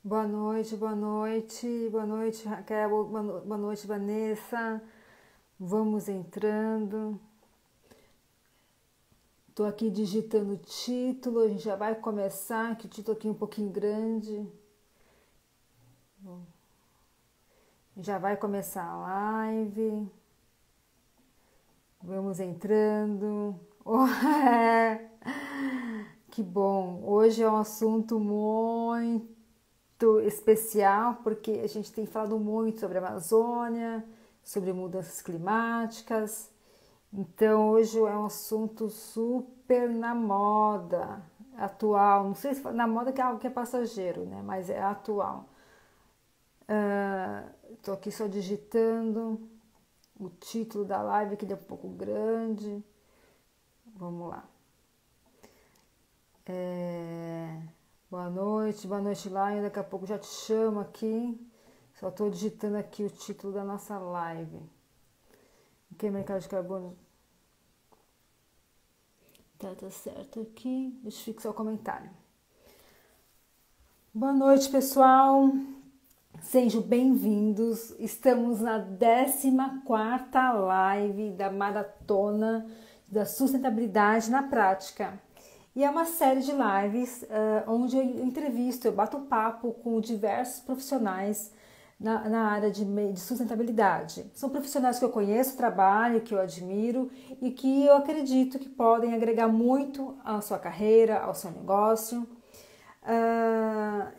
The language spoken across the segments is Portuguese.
Boa noite, Raquel, boa noite, Vanessa. Vamos entrando. Estou aqui digitando o título, a gente já vai começar, que o título aqui é um pouquinho grande. Já vai começar a live. Vamos entrando. Oh, que bom! Hoje é um assunto muito especial, porque a gente tem falado muito sobre a Amazônia, sobre mudanças climáticas. Então, hoje é um assunto super na moda, atual. Não sei se na moda que é algo que é passageiro, né? Mas é atual. Estou aqui só digitando o título da live, que ele é um pouco grande. Vamos lá. Boa noite, Laine. Daqui a pouco já te chamo aqui. Só estou digitando aqui o título da nossa live. O que é mercado de carbono? Tá certo aqui. Deixa eu fixar o comentário. Boa noite, pessoal. Sejam bem-vindos. Estamos na 14ª live da Maratona da Sustentabilidade na Prática. E é uma série de lives onde eu entrevisto, eu bato papo com diversos profissionais na área de sustentabilidade. São profissionais que eu conheço, trabalho, que eu admiro e que eu acredito que podem agregar muito à sua carreira, ao seu negócio.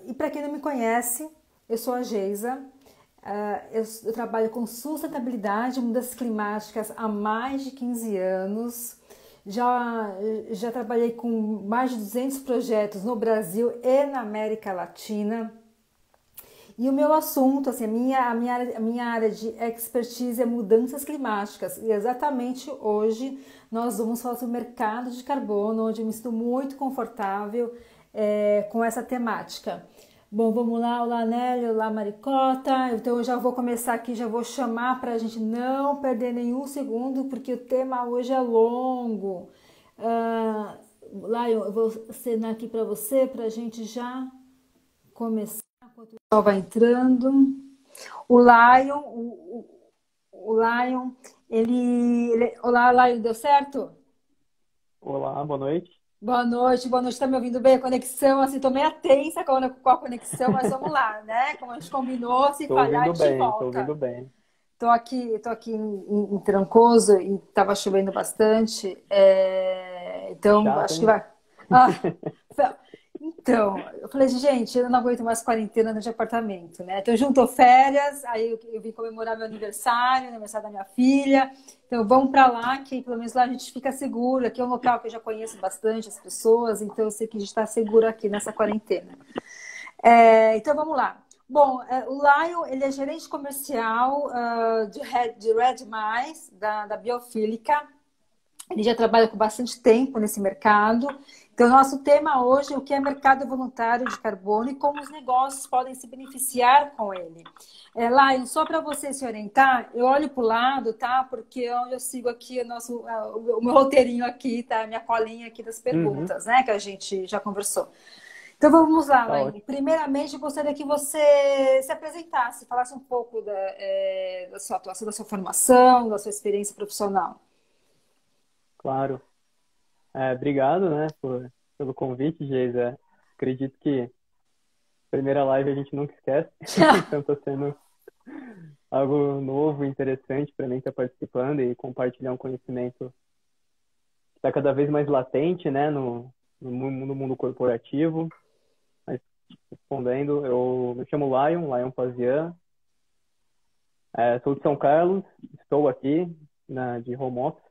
E para quem não me conhece, eu sou a Geisa. Eu trabalho com sustentabilidade e mudanças climáticas há mais de 15 anos. Já trabalhei com mais de 200 projetos no Brasil e na América Latina. E o meu assunto, assim, a minha área de expertise é mudanças climáticas. E exatamente hoje nós vamos falar sobre o mercado de carbono, onde eu me sinto muito confortável com essa temática. Bom, vamos lá, olá Nélio, olá Maricota. Então eu já vou começar aqui, já vou chamar para a gente não perder nenhum segundo, porque o tema hoje é longo. Lion, eu vou acenar aqui para você, para a gente já começar. Enquanto o pessoal vai entrando. O Lion, o Lion, Olá, Lion, deu certo? Olá, boa noite. Boa noite, tá me ouvindo bem? A conexão, assim, tô meio tensa com a conexão, mas vamos lá, né? Como a gente combinou, se Tô falhar, a ouvindo gente bem, tô volta. ouvindo bem. Tô aqui em Trancoso e tava chovendo bastante, então Chato, acho que hein? vai. Então, eu falei, gente, eu não aguento mais quarentena no de apartamento, né? Então, juntou férias, aí eu vim comemorar meu aniversário, aniversário da minha filha. Então, vamos para lá, que pelo menos lá a gente fica seguro. Aqui é um local que eu já conheço bastante as pessoas, então eu sei que a gente está seguro aqui nessa quarentena. Então, vamos lá. Bom, o Lion, ele é gerente comercial de Red Mais, da Biofílica. Ele já trabalha com bastante tempo nesse mercado. Então, nosso tema hoje é o que é mercado voluntário de carbono e como os negócios podem se beneficiar com ele. Lion, só para você se orientar, eu olho para o lado, tá? Porque é onde eu sigo aqui o meu roteirinho aqui, tá? A minha colinha aqui das Uhum, perguntas, né? Que a gente já conversou. Então, vamos lá, tá Lion. ótimo. Primeiramente, eu gostaria que você se apresentasse, falasse um pouco da sua atuação, da sua formação, da sua experiência profissional. Claro. Obrigado, né, pelo convite, Geisa. Acredito que a primeira live a gente nunca esquece. Então tá sendo algo novo e interessante para mim estar participando e compartilhar um conhecimento que está cada vez mais latente, né, no mundo corporativo. Mas respondendo, eu me chamo Lion Pazian. Sou de São Carlos, estou aqui de home office,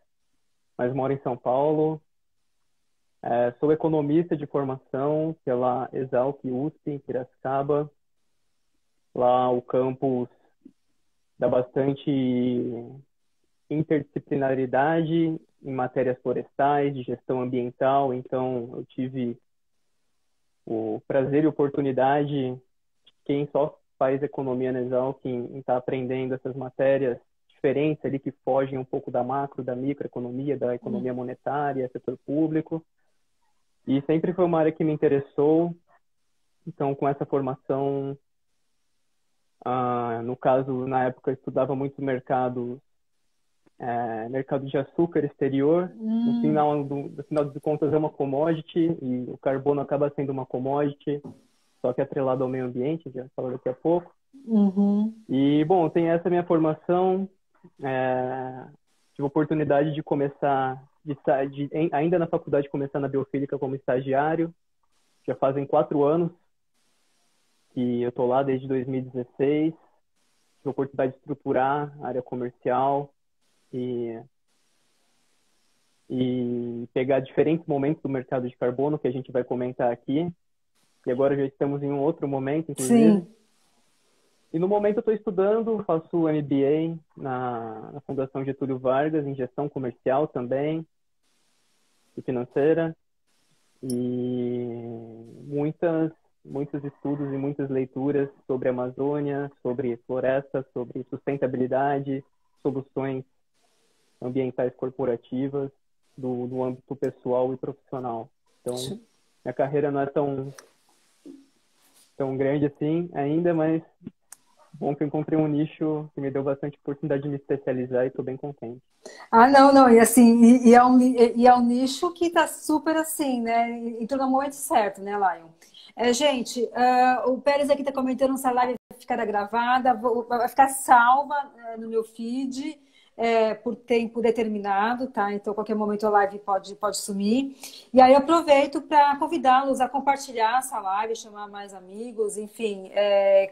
mas moro em São Paulo. Sou economista de formação pela Exalc USP, em Piracicaba. Lá o campus dá bastante interdisciplinaridade em matérias florestais, de gestão ambiental. Então, eu tive o prazer e oportunidade, quem só faz economia na Exalc, em estar aprendendo essas matérias diferentes ali que fogem um pouco da macro, da microeconomia, da economia monetária, setor público. E sempre foi uma área que me interessou Então, com essa formação, no caso, na época, eu estudava muito mercado de açúcar exterior. No final de contas, é uma commodity e o carbono acaba sendo uma commodity, só que atrelado ao meio ambiente, já falo daqui a pouco. E, bom, tem essa minha formação. Tive a oportunidade de começar, ainda na faculdade, começar na biofísica como estagiário. Já fazem 4 anos que eu estou lá desde 2016. Tive a oportunidade de estruturar a área comercial e pegar diferentes momentos do mercado de carbono que a gente vai comentar aqui. E agora já estamos em um outro momento, inclusive. Sim. E no momento eu estou estudando, faço MBA na Fundação Getúlio Vargas, em gestão comercial também, e financeira. E muitos estudos e muitas leituras sobre a Amazônia, sobre floresta, sobre sustentabilidade, soluções ambientais corporativas do âmbito pessoal e profissional. Então, minha carreira não é tão grande assim ainda, mas bom que eu encontrei um nicho que me deu bastante oportunidade de me especializar e estou bem contente. Não, e assim, é um nicho que tá super assim, né? Entrou no momento certo, né, Lion? Gente, o Pérez aqui tá comentando se a live vai ficar gravada, vai ficar salva no meu feed por tempo determinado, tá? Então, a qualquer momento a live pode sumir. E aí eu aproveito para convidá-los a compartilhar essa live, chamar mais amigos, enfim,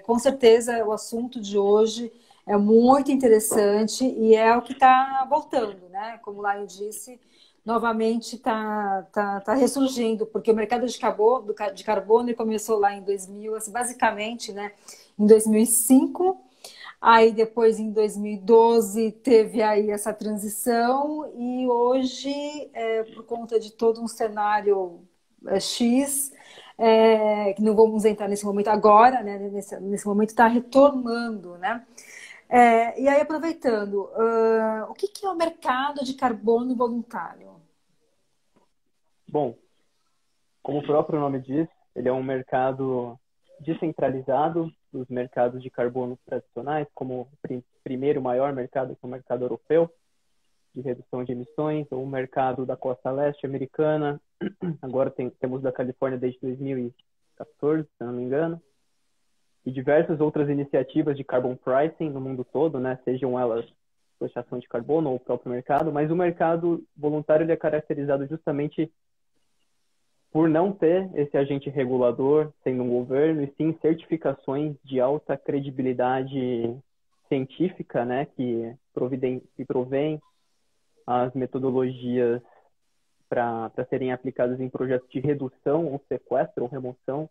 com certeza o assunto de hoje é muito interessante e é o que está voltando, né? Como o Laio disse, novamente está ressurgindo, porque o mercado de carbono ele começou lá em 2000, assim, basicamente, né? Em 2005, aí depois em 2012 teve aí essa transição e hoje, por conta de todo um cenário X, que não vamos entrar nesse momento agora, né? Nesse momento está retornando, né? E aí, aproveitando, o que é o mercado de carbono voluntário? Bom, como o próprio nome diz, ele é um mercado descentralizado dos mercados de carbono tradicionais, como o primeiro maior mercado, que é o mercado europeu, de redução de emissões, ou o mercado da costa leste americana. Agora temos da Califórnia desde 2014, se não me engano. E diversas outras iniciativas de carbon pricing no mundo todo, né? Sejam elas taxação de carbono ou o próprio mercado, mas o mercado voluntário ele é caracterizado justamente por não ter esse agente regulador sendo um governo, e sim certificações de alta credibilidade científica, né? Que provém as metodologias para serem aplicadas em projetos de redução ou sequestro ou remoção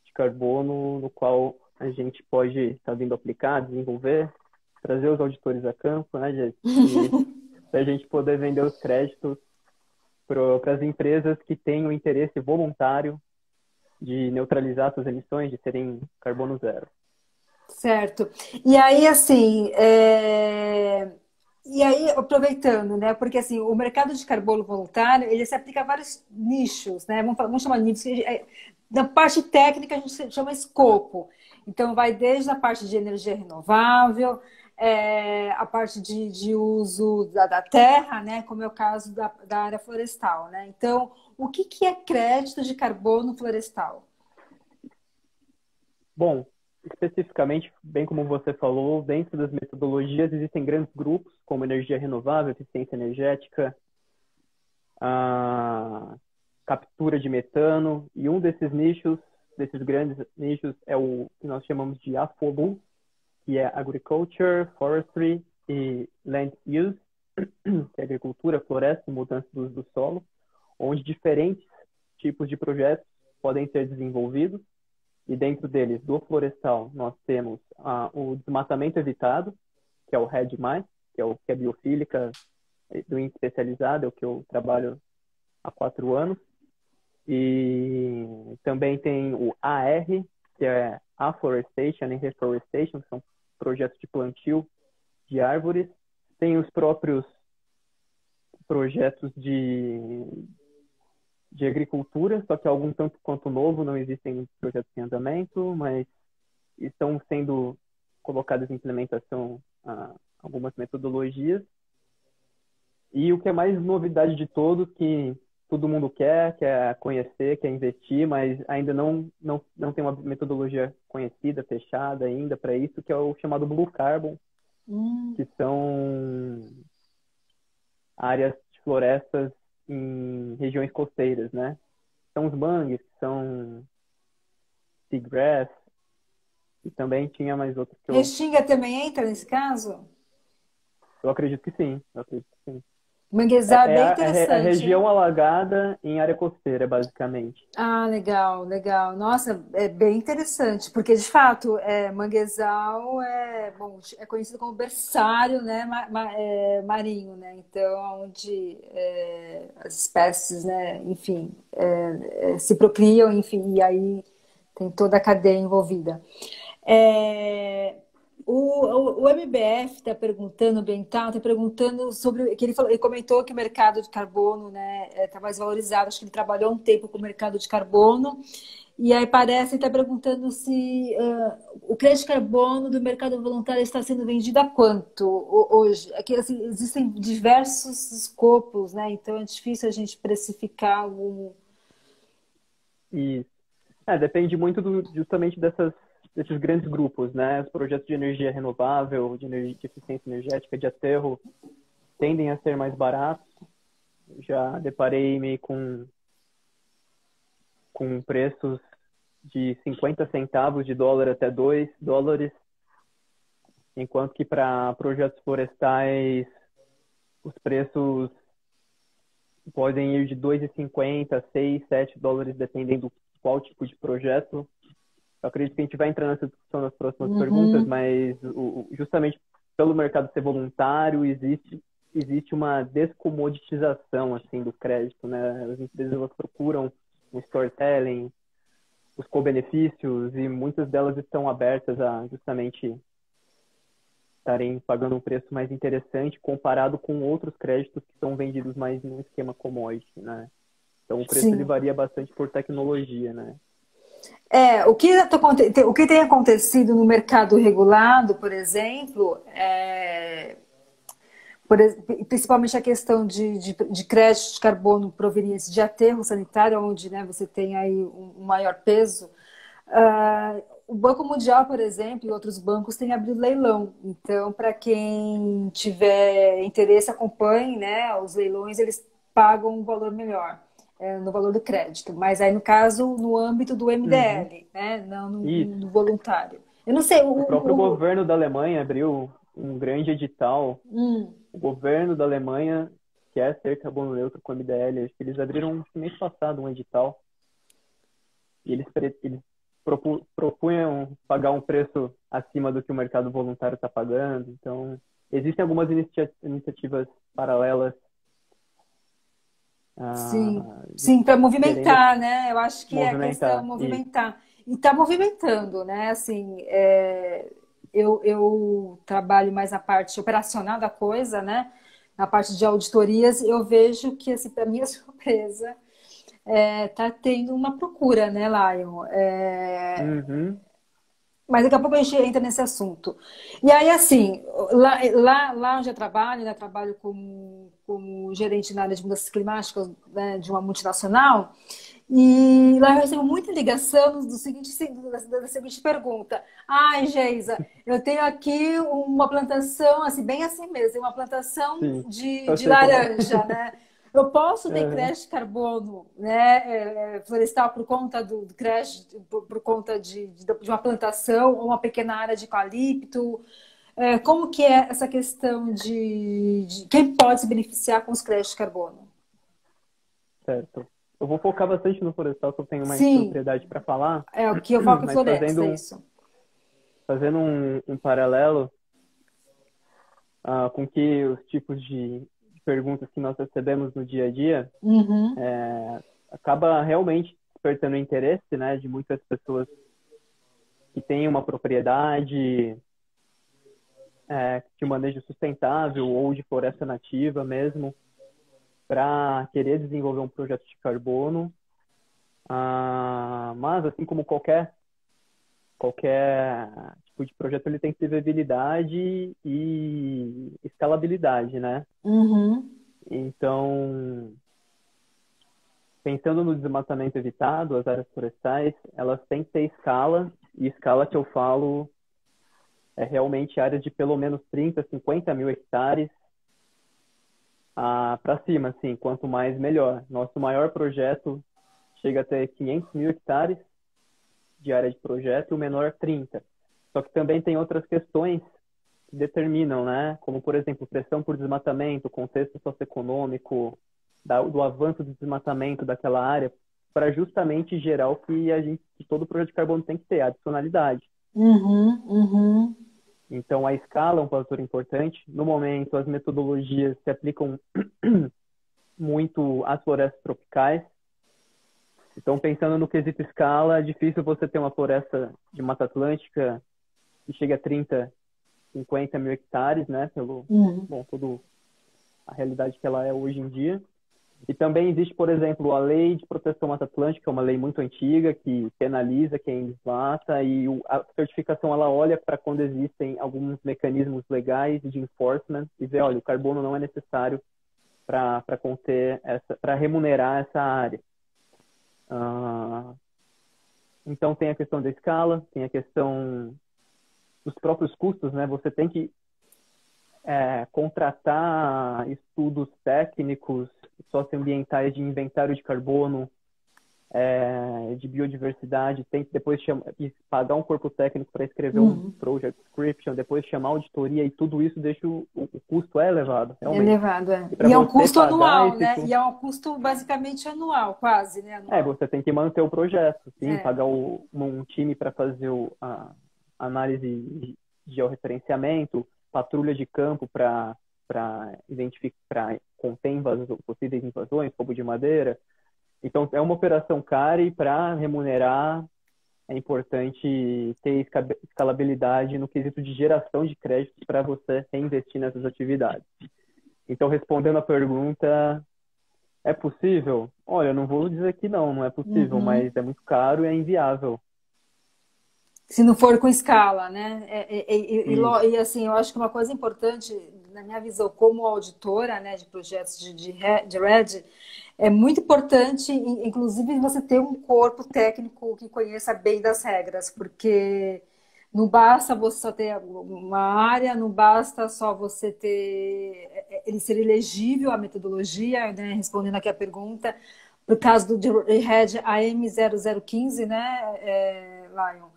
de carbono, no qual a gente pode estar vindo aplicar, desenvolver, trazer os auditores a campo, né, gente? Para a gente poder vender os créditos para as empresas que têm o interesse voluntário de neutralizar suas emissões, de serem carbono zero. Certo. E aí, assim, aproveitando, né? Porque assim, o mercado de carbono voluntário, ele se aplica a vários nichos, né? Vamos chamar de nichos. Da parte técnica, a gente chama escopo. Então, vai desde a parte de energia renovável, a parte de uso da terra, né? Como é o caso da área florestal, né? Então, o que é crédito de carbono florestal? Bom, especificamente, bem como você falou, dentro das metodologias existem grandes grupos, como energia renovável, eficiência energética, a captura de metano, e um desses grandes nichos, é o que nós chamamos de AFOBU, que é Agriculture, Forestry e Land Use, que é agricultura, floresta e mudança do uso do solo, onde diferentes tipos de projetos podem ser desenvolvidos. E dentro deles, do florestal, nós temos o desmatamento evitado, que é o RED+, que é biofílica, do especializado, é o que eu trabalho há 4 anos. E também tem o AR, que é Afforestation and Reforestation, que são projetos de plantio de árvores. Tem os próprios projetos de de agricultura, só que algum tanto quanto novo, não existem projetos em andamento, mas estão sendo colocadas em implementação algumas metodologias. E o que é mais novidade de todos, que todo mundo quer conhecer, quer investir, mas ainda não tem uma metodologia conhecida, fechada ainda para isso, que é o chamado Blue Carbon, que são áreas de florestas em regiões costeiras, né? São os mangues, são seagrass, e também tinha mais outros que Restinga também entra nesse caso? eu acredito que sim, eu acredito que sim. Manguezal é bem A interessante, região hein? alagada em área costeira, basicamente. Ah, legal, legal. Nossa, é bem interessante, porque de fato, manguezal bom, é conhecido como berçário, né, marinho, né? Então, onde as espécies, né, enfim, se procriam, enfim, e aí tem toda a cadeia envolvida. É, o MBF está perguntando, ambiental, está perguntando sobre que ele comentou que o mercado de carbono, né, está mais valorizado. Acho que ele trabalhou um tempo com o mercado de carbono e aí parece que está perguntando se o crédito de carbono do mercado voluntário está sendo vendido a quanto hoje. Aqui, assim, existem diversos escopos, né? Então é difícil a gente precificar algum. E depende muito justamente desses grandes grupos, né? Os projetos de energia renovável, de eficiência energética, de aterro, tendem a ser mais baratos. Já deparei meio com preços de 50 centavos de dólar até $2, enquanto que para projetos florestais os preços podem ir de 2,50 a 6, $7, dependendo do qual tipo de projeto. Eu acredito que a gente vai entrar nessa discussão nas próximas perguntas, Uhum. mas justamente pelo mercado ser voluntário, existe uma descomoditização assim, do crédito, né? As empresas elas procuram um storytelling, os co-benefícios, e muitas delas estão abertas a justamente estarem pagando um preço mais interessante comparado com outros créditos que são vendidos mais num esquema commodity, né? Então o preço ele Sim. varia bastante por tecnologia, né? O que tem acontecido no mercado regulado, por exemplo, principalmente a questão de crédito de carbono proveniente de aterro sanitário, onde, né, você tem aí um maior peso. O Banco Mundial, por exemplo, e outros bancos têm abrido leilão. Então, para quem tiver interesse, acompanhe, né, os leilões, eles pagam um valor melhor no valor do crédito. Mas aí, no caso, no âmbito do Uhum. MDL, né, não Isso. no voluntário. Eu não sei, O próprio governo da Alemanha abriu um grande edital. O governo da Alemanha quer ser carbono neutro com o MDL. Acho que eles abriram no mês passado um edital e eles propunham pagar um preço acima do que o mercado voluntário está pagando. Então, existem algumas iniciativas paralelas sim, de sim, para querendo movimentar, né? Eu acho que é a questão movimentar. E movimentar. E está movimentando, né? Assim, eu trabalho mais na parte operacional da coisa, né? Na parte de auditorias, eu vejo que, assim, para minha surpresa, tá tendo uma procura, né, Lion? uhum, Mas daqui a pouco a gente entra nesse assunto. E aí, assim, lá onde eu trabalho, né, trabalho como gerente na área de mudanças climáticas, né, de uma multinacional, e lá eu recebo muita ligação da seguinte pergunta. Ai, Geisa, eu tenho aqui uma plantação, assim, bem assim mesmo, uma plantação sim, eu de sei como é. laranja, né? Eu posso ter Uhum. crédito de carbono, né, florestal por conta do crédito, por conta de uma plantação ou uma pequena área de eucalipto? Como que é essa questão de quem pode se beneficiar com os créditos de carbono? Certo. Eu vou focar bastante no florestal, que eu tenho mais Sim, propriedade para falar, é o que eu falo com a mas floresta, é isso. fazendo um paralelo com que os tipos de perguntas que nós recebemos no dia a dia, Uhum. acaba realmente despertando o interesse, né, de muitas pessoas que têm uma propriedade de manejo sustentável ou de floresta nativa mesmo. para querer desenvolver um projeto de carbono. Mas, assim como qualquer tipo de projeto, ele tem que ter viabilidade e escalabilidade, né? Uhum. Então, pensando no desmatamento evitado, as áreas florestais, elas têm que ter escala, e escala que eu falo é realmente áreas de pelo menos 30, 50 mil hectares para cima, assim, quanto mais melhor. Nosso maior projeto chega a ter 500 mil hectares de área de projeto e o menor 30. Só que também tem outras questões que determinam, né? Como, por exemplo, pressão por desmatamento, contexto socioeconômico, do avanço do desmatamento daquela área, para justamente gerar o que todo projeto de carbono tem que ter, a adicionalidade. Uhum. Uhum. Então, a escala é um fator importante. No momento, as metodologias se aplicam muito às florestas tropicais. Então, pensando no quesito escala, é difícil você ter uma floresta de Mata Atlântica que chega a 30, 50 mil hectares, né? Uhum. Toda a realidade que ela é hoje em dia. E também existe, por exemplo, a Lei de Proteção Mata Atlântica, que é uma lei muito antiga, que penaliza quem desmata, e a certificação ela olha para quando existem alguns mecanismos legais de enforcement e vê, olha, o carbono não é necessário para para remunerar essa área. Então tem a questão da escala, tem a questão dos próprios custos, né? Você tem que contratar estudos técnicos socioambientais de inventário de carbono, de biodiversidade, tem que depois pagar um corpo técnico para escrever um Uhum. project description, depois chamar a auditoria, e tudo isso deixa o custo elevado, realmente. Elevado, é. E para E é um você custo pagar anual, esse né? custo, E é um custo basicamente anual, quase, né? Anual. você tem que manter o projeto, sim, É. pagar um time para fazer a análise de georreferenciamento, patrulha de campo para identificar, para conter possíveis invasões, roubo de madeira. Então, é uma operação cara, e para remunerar é importante ter escalabilidade no quesito de geração de créditos para você reinvestir nessas atividades. Então, respondendo a pergunta, é possível? Olha, eu não vou dizer que não é possível, Uhum. mas é muito caro e é inviável. Se não for com escala, né? Isso. E, assim, eu acho que uma coisa importante, na minha visão, como auditora, né, de projetos de RED, é muito importante, inclusive, você ter um corpo técnico que conheça bem das regras, porque não basta você só ter uma área, não basta só você ter ele ser elegível à metodologia, né? Respondendo aqui a pergunta, por caso do RED AM0015, né, Lion,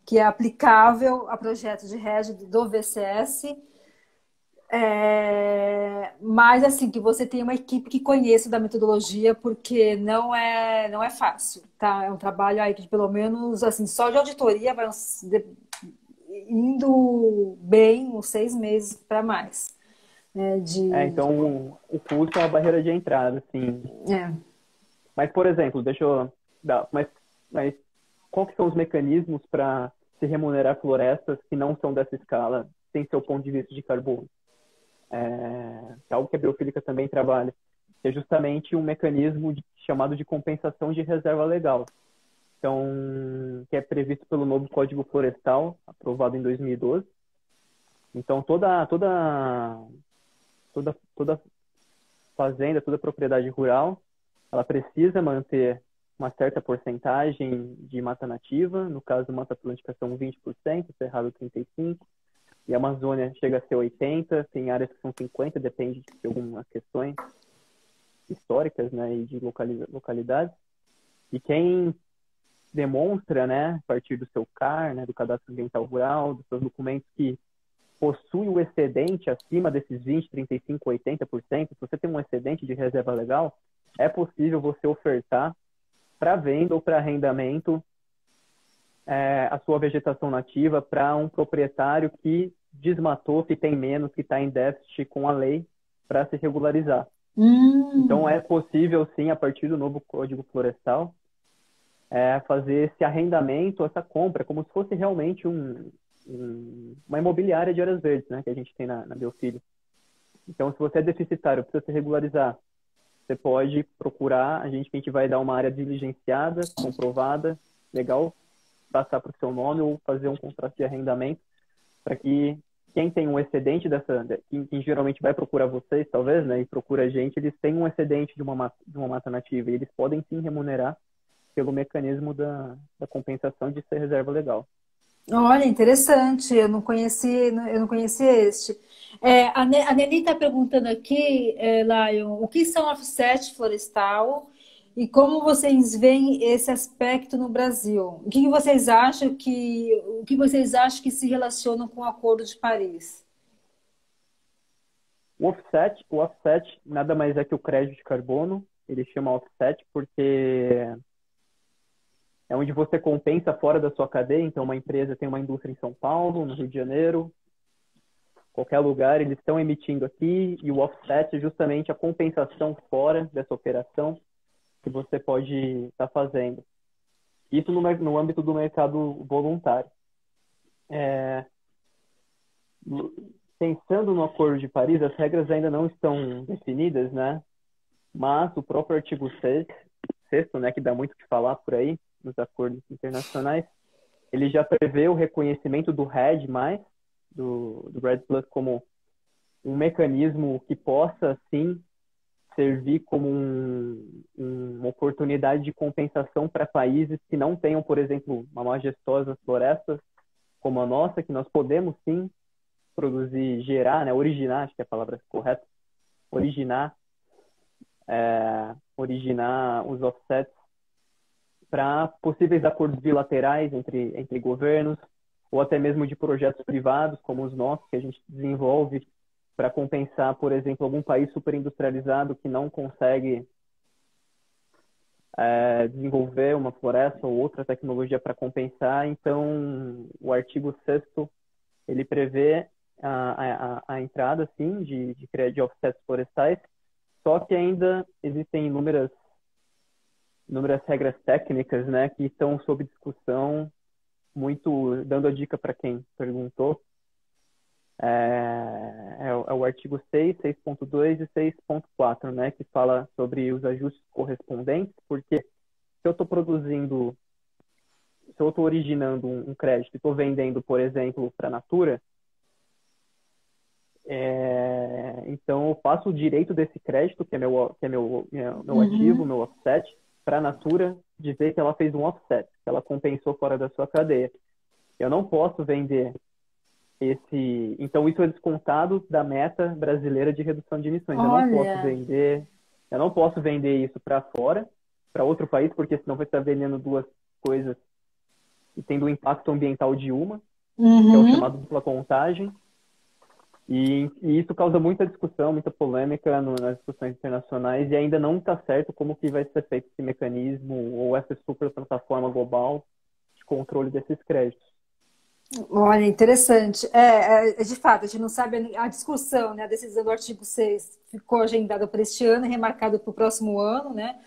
que é aplicável a projetos de RED do VCS, mas assim, que você tenha uma equipe que conheça da metodologia, porque não é fácil, tá? É um trabalho aí que pelo menos assim, só de auditoria vai indo bem uns 6 meses para mais. Né, Então, o custo é uma barreira de entrada, sim. é. Mas, por exemplo, deixa eu dar... Mas qual que são os mecanismos para se remunerar florestas que não são dessa escala, sem seu ponto de vista de carbono? Que é algo que a biofílica também trabalha, que é justamente um mecanismo chamado de compensação de reserva legal. Então, que é previsto pelo novo Código Florestal, aprovado em 2012. Então, toda fazenda, toda propriedade rural, ela precisa manter uma certa porcentagem de mata nativa. No caso, Mata Atlântica são 20%, Cerrado 35%, e a Amazônia chega a ser 80%, tem áreas que são 50%, depende de algumas questões históricas, né, e de localidades. E quem demonstra, né, a partir do seu CAR, né, do Cadastro Ambiental Rural, dos seus documentos, que possui o excedente acima desses 20%, 35%, 80%, se você tem um excedente de reserva legal, é possível você ofertar para venda ou para arrendamento a sua vegetação nativa para um proprietário que desmatou, que tem menos, que está em déficit com a lei, para se regularizar. Então, é possível, sim, a partir do novo Código Florestal, fazer esse arrendamento, essa compra, como se fosse realmente uma imobiliária de áreas verdes, né, que a gente tem na Biofilho. Então, se você é deficitário, precisa se regularizar, Você pode procurar a gente vai dar uma área diligenciada, comprovada, legal, passar para o seu nome ou fazer um contrato de arrendamento para que quem tem um excedente quem geralmente vai procurar vocês, talvez, né, e procura a gente, eles têm um excedente de uma mata nativa e eles podem sim remunerar pelo mecanismo da compensação de ser reserva legal. Olha, interessante, eu não conhecia este. A Nelly está perguntando aqui, Lion, o que são offset florestal e como vocês veem esse aspecto no Brasil? O que vocês acham que se relacionam com o Acordo de Paris? O offset nada mais é que o crédito de carbono, ele chama offset porque é onde você compensa fora da sua cadeia. Então, uma empresa tem uma indústria em São Paulo, no Rio de Janeiro, qualquer lugar, eles estão emitindo aqui, e o offset é justamente a compensação fora dessa operação que você pode estar fazendo. Isso no âmbito do mercado voluntário. Pensando no Acordo de Paris, as regras ainda não estão definidas, né? Mas o próprio artigo 6º, né, que dá muito o que falar por aí, nos acordos internacionais, ele já prevê o reconhecimento do REDD+, do REDD+, como um mecanismo que possa, sim, servir como uma oportunidade de compensação para países que não tenham, por exemplo, uma majestosas florestas como a nossa, que nós podemos, sim, produzir, gerar, né, originar, acho que é a palavra correta, originar os offsets para possíveis acordos bilaterais entre governos, ou até mesmo de projetos privados, como os nossos, que a gente desenvolve para compensar, por exemplo, algum país superindustrializado que não consegue desenvolver uma floresta ou outra tecnologia para compensar. Então, o artigo 6º, ele prevê a entrada, sim, de offsets florestais, só que ainda existem inúmeras regras técnicas, né, que estão sob discussão, muito dando a dica para quem perguntou. É o artigo 6, 6.2 e 6.4, né, que fala sobre os ajustes correspondentes, porque se eu estou originando um crédito e estou vendendo, por exemplo, para a Natura, então eu passo o direito desse crédito, que é meu ativo, meu offset, para a Natura dizer que ela fez um offset, que ela compensou fora da sua cadeia. Eu não posso vender então isso é descontado da meta brasileira de redução de emissões. Eu não posso vender isso para fora, para outro país, porque senão vai estar vendendo duas coisas e tendo um impacto ambiental de uma, que é o chamado dupla contagem. E isso causa muita discussão, muita polêmica nas discussões internacionais, e ainda não está certo como que vai ser feito esse mecanismo ou essa super plataforma global de controle desses créditos. Olha, interessante. De fato, a gente não sabe a discussão, né? A decisão do artigo 6 ficou agendada para este ano e remarcada para o próximo ano, né?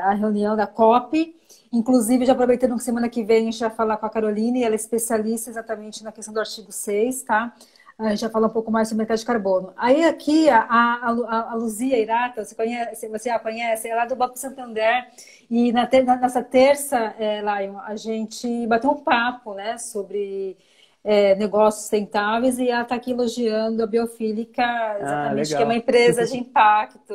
A reunião da COP. Inclusive, já aproveitando que semana que vem a gente vai falar com a Caroline, ela é especialista exatamente na questão do artigo 6, tá? A gente vai falar um pouco mais sobre o mercado de carbono. Aí aqui, a Luzia Irata, você a conhece? Ela é do Banco Santander. E nessa terça, Lion, a gente bateu um papo, né, sobre negócios sustentáveis, e ela está aqui elogiando a Biofílica, exatamente, que é uma empresa de impacto.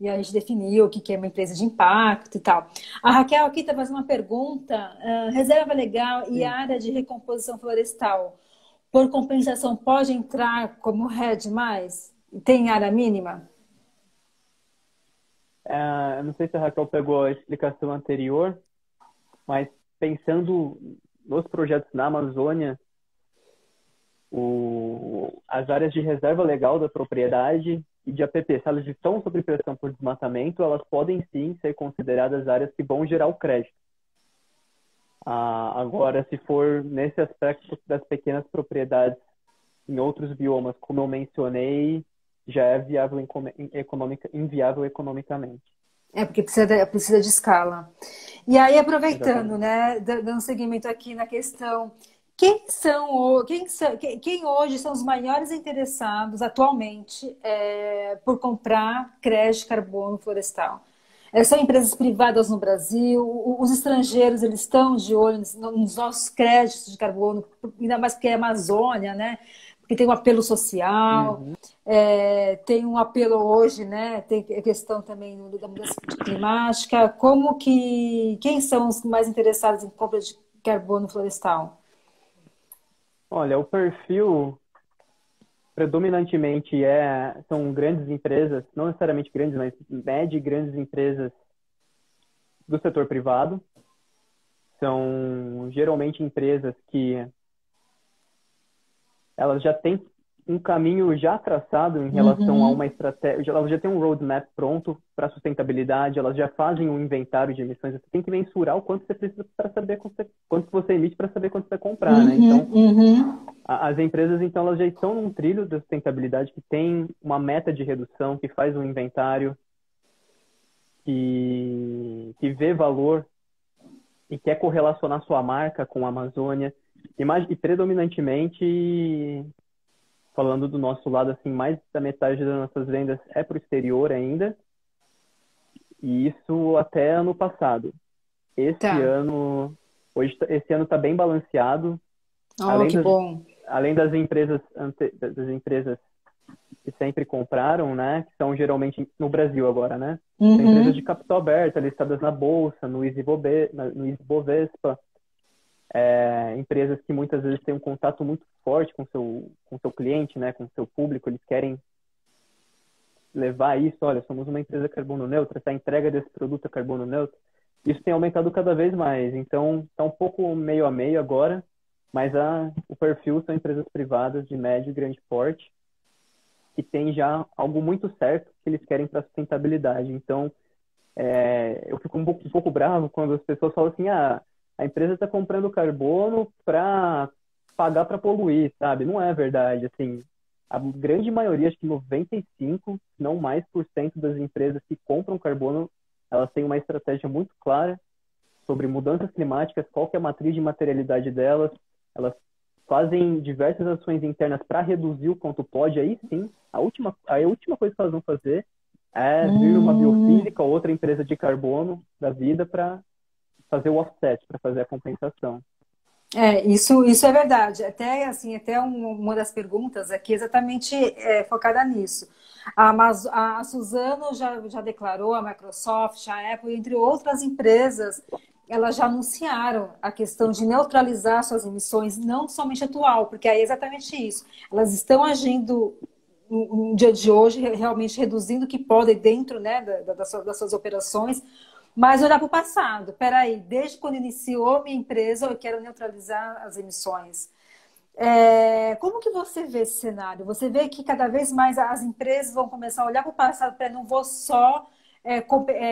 E a gente definiu o que é uma empresa de impacto e tal. A Raquel aqui está fazendo uma pergunta. Reserva legal e área de recomposição florestal, por compensação, pode entrar como REDD+? Tem área mínima? Eu não sei se a Raquel pegou a explicação anterior, mas pensando nos projetos na Amazônia, as áreas de reserva legal da propriedade e de APP, se elas estão sob pressão por desmatamento, elas podem sim ser consideradas áreas que vão gerar o crédito. Agora, se for nesse aspecto das pequenas propriedades em outros biomas, como eu mencionei, já é inviável economicamente. Porque precisa de escala. E aí, aproveitando, né, dando seguimento aqui na questão Quem hoje são os maiores interessados atualmente por comprar crédito de carbono florestal? São empresas privadas no Brasil, os estrangeiros eles estão de olho nos nossos créditos de carbono, ainda mais porque é Amazônia, né? Porque tem um apelo social, Uhum. tem um apelo hoje, né? Tem a questão também da mudança climática. Quem são os mais interessados em compra de carbono florestal? Olha, o perfil predominantemente são grandes empresas, não necessariamente grandes, mas médias e grandes empresas do setor privado. São geralmente empresas que elas já têm um caminho já traçado em relação a uma Uhum, estratégia, elas já têm um roadmap pronto para sustentabilidade, elas já fazem um inventário de emissões, você tem que mensurar o quanto você precisa para saber quanto você emite para saber quanto você vai comprar, né? uhum, Então, uhum. as empresas, então, elas já estão num trilho da sustentabilidade que tem uma meta de redução, que faz um inventário, que vê valor e quer correlacionar sua marca com a Amazônia. E predominantemente, falando do nosso lado, assim, mais da metade das nossas vendas é para o exterior ainda, e isso até ano passado. Esse Tá. ano, esse ano está bem balanceado, Oh, além que das, bom. além das empresas que sempre compraram, né, que são geralmente no Brasil agora, né, são empresas de Uhum. capital aberto, listadas na Bolsa, no Ibovespa, empresas que muitas vezes têm um contato muito forte com seu cliente, né, com o seu público, eles querem levar isso, olha, somos uma empresa carbono neutra, a entrega desse produto é carbono neutro. Isso tem aumentado cada vez mais, então está um pouco meio a meio agora, mas o perfil são empresas privadas de médio e grande porte, que tem já algo muito certo que eles querem para a sustentabilidade. Então, eu fico um pouco bravo quando as pessoas falam assim, a empresa está comprando carbono para pagar para poluir, sabe? Não é verdade, assim, a grande maioria, acho que 95, se não mais por cento das empresas que compram carbono, elas têm uma estratégia muito clara sobre mudanças climáticas, qual que é a matriz de materialidade delas, elas fazem diversas ações internas para reduzir o quanto pode, aí sim, a última coisa que elas vão fazer é vir numa Hum. biofílica ou outra empresa de carbono da vida para fazer o offset, para fazer a compensação. Isso é verdade. Até uma das perguntas aqui é exatamente focada nisso. A Suzano já declarou, a Microsoft, a Apple, entre outras empresas, elas já anunciaram a questão de neutralizar suas emissões, não somente atual, porque aí é exatamente isso. Elas estão agindo no dia de hoje, realmente reduzindo o que podem dentro, né, das suas operações, mas olhar para o passado. Peraí, desde quando iniciou minha empresa, eu quero neutralizar as emissões. Como que você vê esse cenário? Você vê que cada vez mais as empresas vão começar a olhar para o passado para não vou só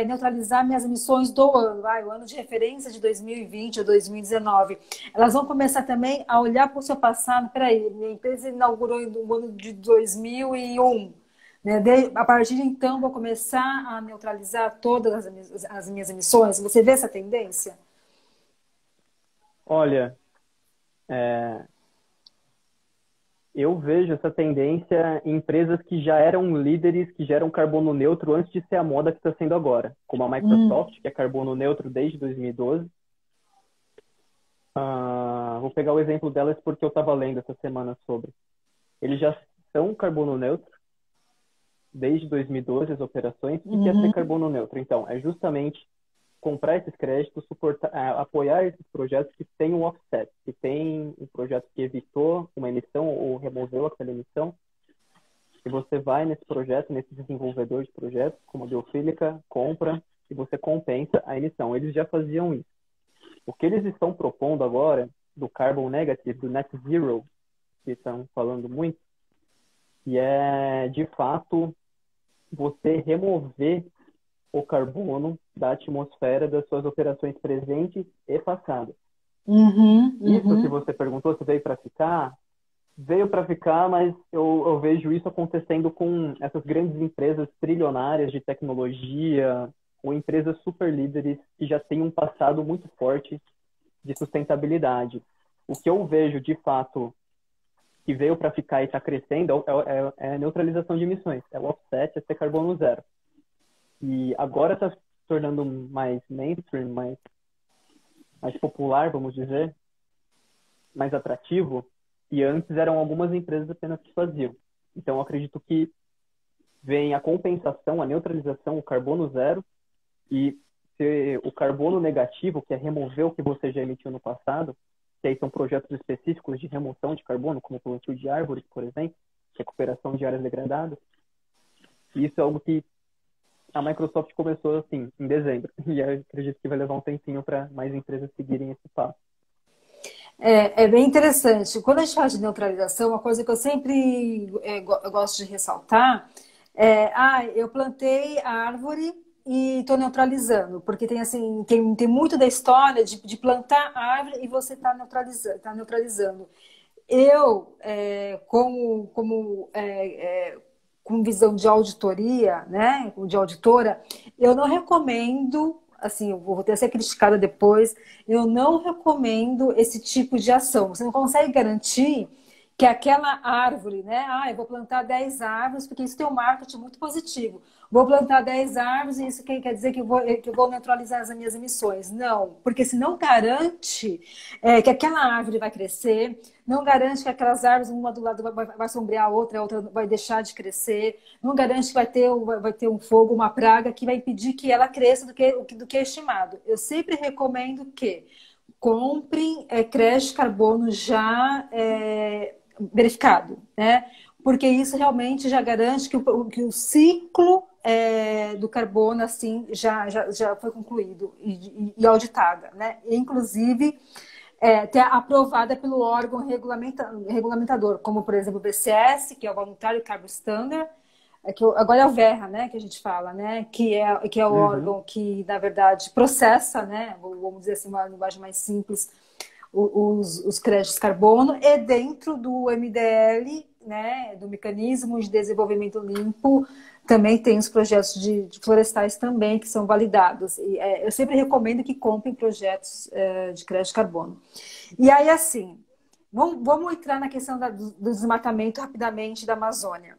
neutralizar minhas emissões do ano, o ano de referência de 2020 ou 2019. Elas vão começar também a olhar para o seu passado. Peraí, minha empresa inaugurou no ano de 2001. Né? A partir de então, vou começar a neutralizar todas as minhas emissões. Você vê essa tendência? Olha, eu vejo essa tendência em empresas que já eram líderes, que já eram carbono neutro antes de ser a moda que está sendo agora, como a Hum, Microsoft, que é carbono neutro desde 2012. Vou pegar o exemplo delas porque eu estava lendo essa semana sobre. Eles já são carbono neutro desde 2012, as operações. O que é ser uhum, carbono neutro? Então, é justamente comprar esses créditos, apoiar esses projetos que têm um offset, que tem um projeto que evitou uma emissão ou removeu aquela emissão, e você vai nesse projeto, nesse desenvolvedor de projetos, como a Biofílica, compra e você compensa a emissão. Eles já faziam isso. O que eles estão propondo agora, do Carbon Negative, do Net Zero, que estão falando muito, que é, de fato, você remover o carbono da atmosfera das suas operações presentes e passadas. uhum, Isso que uhum. você perguntou, se veio para ficar, mas eu vejo isso acontecendo com essas grandes empresas trilionárias de tecnologia ou empresas super líderes que já têm um passado muito forte de sustentabilidade. O que eu vejo, de fato, que veio para ficar e está crescendo é a neutralização de emissões. É o offset, é ter carbono zero. E agora está se tornando mais mainstream, mais popular, vamos dizer, mais atrativo. E antes eram algumas empresas apenas que faziam. Então, eu acredito que vem a compensação, a neutralização, o carbono zero, e o carbono negativo, que é remover o que você já emitiu no passado, que aí são projetos específicos de remoção de carbono, como o plantio de árvores, por exemplo, recuperação de áreas degradadas. E isso é algo que a Microsoft começou assim, em dezembro. E eu acredito que vai levar um tempinho para mais empresas seguirem esse passo. É bem interessante. Quando a gente fala de neutralização, uma coisa que eu sempre gosto de ressaltar eu plantei a árvore e estou neutralizando, porque tem assim, tem muito da história de plantar a árvore e você está neutralizando. Eu, com visão de auditoria, né, de auditora, eu não recomendo, assim, eu vou ter a ser criticada depois, eu não recomendo esse tipo de ação. Você não consegue garantir que aquela árvore, né? Eu vou plantar 10 árvores, porque isso tem um marketing muito positivo. Vou plantar 10 árvores e isso quer dizer que eu vou neutralizar as minhas emissões. Não, porque se não garante que aquela árvore vai crescer, não garante que aquelas árvores, uma do lado vai sombrear a outra vai deixar de crescer, não garante que vai ter um fogo, uma praga que vai impedir que ela cresça do que é estimado. Eu sempre recomendo que comprem crédito de carbono já verificado, né? Porque isso realmente já garante que o ciclo do carbono assim já foi concluído e auditada, né? E, inclusive ter aprovada pelo órgão regulamentador, como por exemplo o BCS, que é o Voluntary Carbon Standard, agora é o Verra, né, que a gente fala, né, que é o órgão que na verdade processa, né, vamos dizer assim, uma linguagem mais simples, os créditos de carbono, e dentro do MDL, né, do Mecanismo de Desenvolvimento Limpo, também tem os projetos de florestais também que são validados. E, eu sempre recomendo que comprem projetos de crédito de carbono. E aí, assim, vamos entrar na questão do desmatamento rapidamente da Amazônia.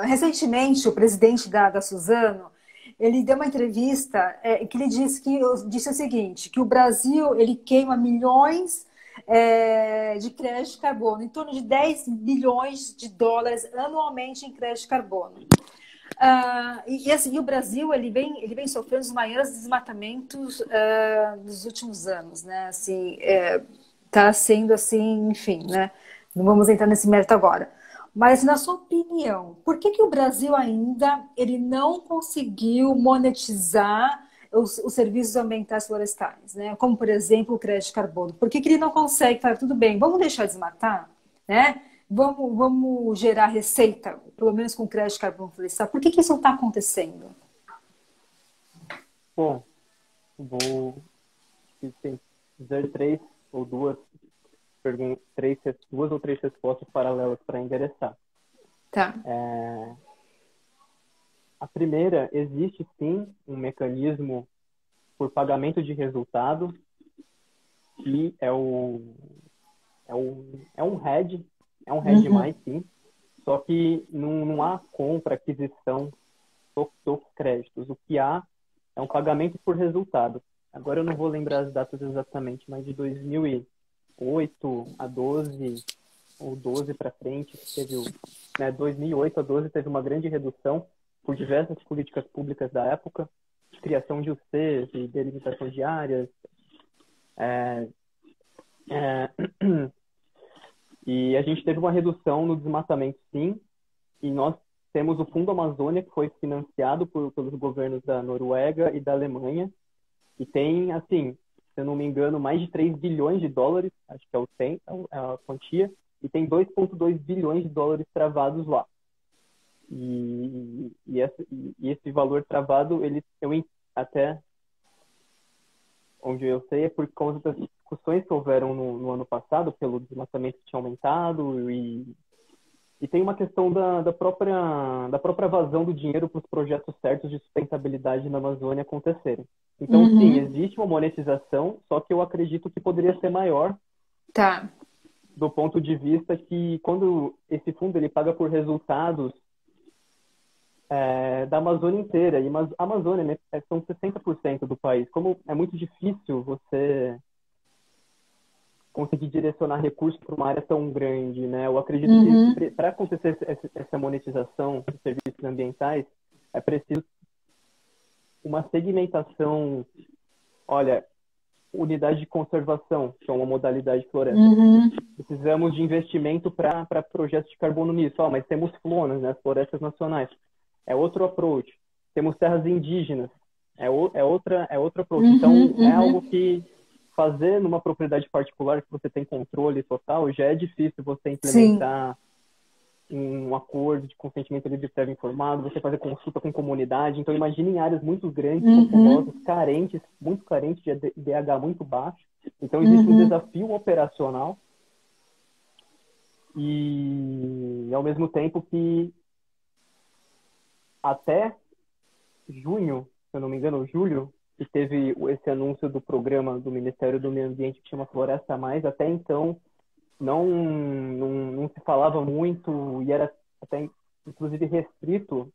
Recentemente, o presidente da Suzano, ele deu uma entrevista que ele disse o seguinte, que o Brasil ele queima milhões de crédito de carbono, em torno de 10 bilhões de dólares anualmente em crédito de carbono. E o Brasil ele vem sofrendo os maiores desmatamentos dos últimos anos, né? Assim, está sendo assim, enfim, né? Não vamos entrar nesse mérito agora. Mas, na sua opinião, por que o Brasil ainda ele não conseguiu monetizar os serviços ambientais florestais, né? Como, por exemplo, o crédito de carbono? Por que ele não consegue falar, tudo bem, vamos deixar de desmatar, né? Vamos gerar receita, pelo menos com crédito de carbono florestal. Por que isso não está acontecendo? Bom, vou dizer duas ou três respostas paralelas para endereçar. Tá. A primeira, existe sim um mecanismo por pagamento de resultado, que é um hedge, mais sim, só que não há compra, aquisição dos créditos. O que há é um pagamento por resultado. Agora eu não vou lembrar as datas exatamente, mas de 2008 a 12, ou 12 para frente, teve 2008 a 12 teve uma grande redução por diversas políticas públicas da época, de criação de UCs, de delimitação de áreas, e a gente teve uma redução no desmatamento, sim, e nós temos o Fundo Amazônia, que foi financiado pelos governos da Noruega e da Alemanha, e tem, assim, se eu não me engano, mais de 3 bilhões de dólares, acho que é a quantia, e tem 2,2 bilhões de dólares travados lá. E esse valor travado, até onde eu sei, é por causa das discussões que houveram no ano passado, pelo desmatamento que tinha aumentado, e tem uma questão da própria vazão do dinheiro para os projetos certos de sustentabilidade na Amazônia acontecerem. Então, sim, existe uma monetização, só que eu acredito que poderia ser maior. Tá. Do ponto de vista que quando esse fundo ele paga por resultados da Amazônia inteira, e a Amazônia, né, são 60% do país. Como é muito difícil você conseguir direcionar recursos para uma área tão grande, né? Eu acredito que para acontecer essa monetização de serviços ambientais, é preciso uma segmentação. Olha, unidade de conservação, que é uma modalidade de floresta. Precisamos de investimento para projetos de carbono nisso. Mas temos flonas, né, as florestas nacionais. É outro approach. Temos terras indígenas. É outro approach. Então, é algo que fazer numa propriedade particular que você tem controle total, já é difícil você implementar um acordo de consentimento livre prévio informado, você fazer consulta com comunidade. Então, imagine em áreas muito grandes, populosas, carentes, muito carentes de IDH muito baixo. Então, existe um desafio operacional e, ao mesmo tempo que até junho, se eu não me engano, julho, que teve esse anúncio do programa do Ministério do Meio Ambiente que chama Floresta a Mais, até então não se falava muito e era até inclusive restrito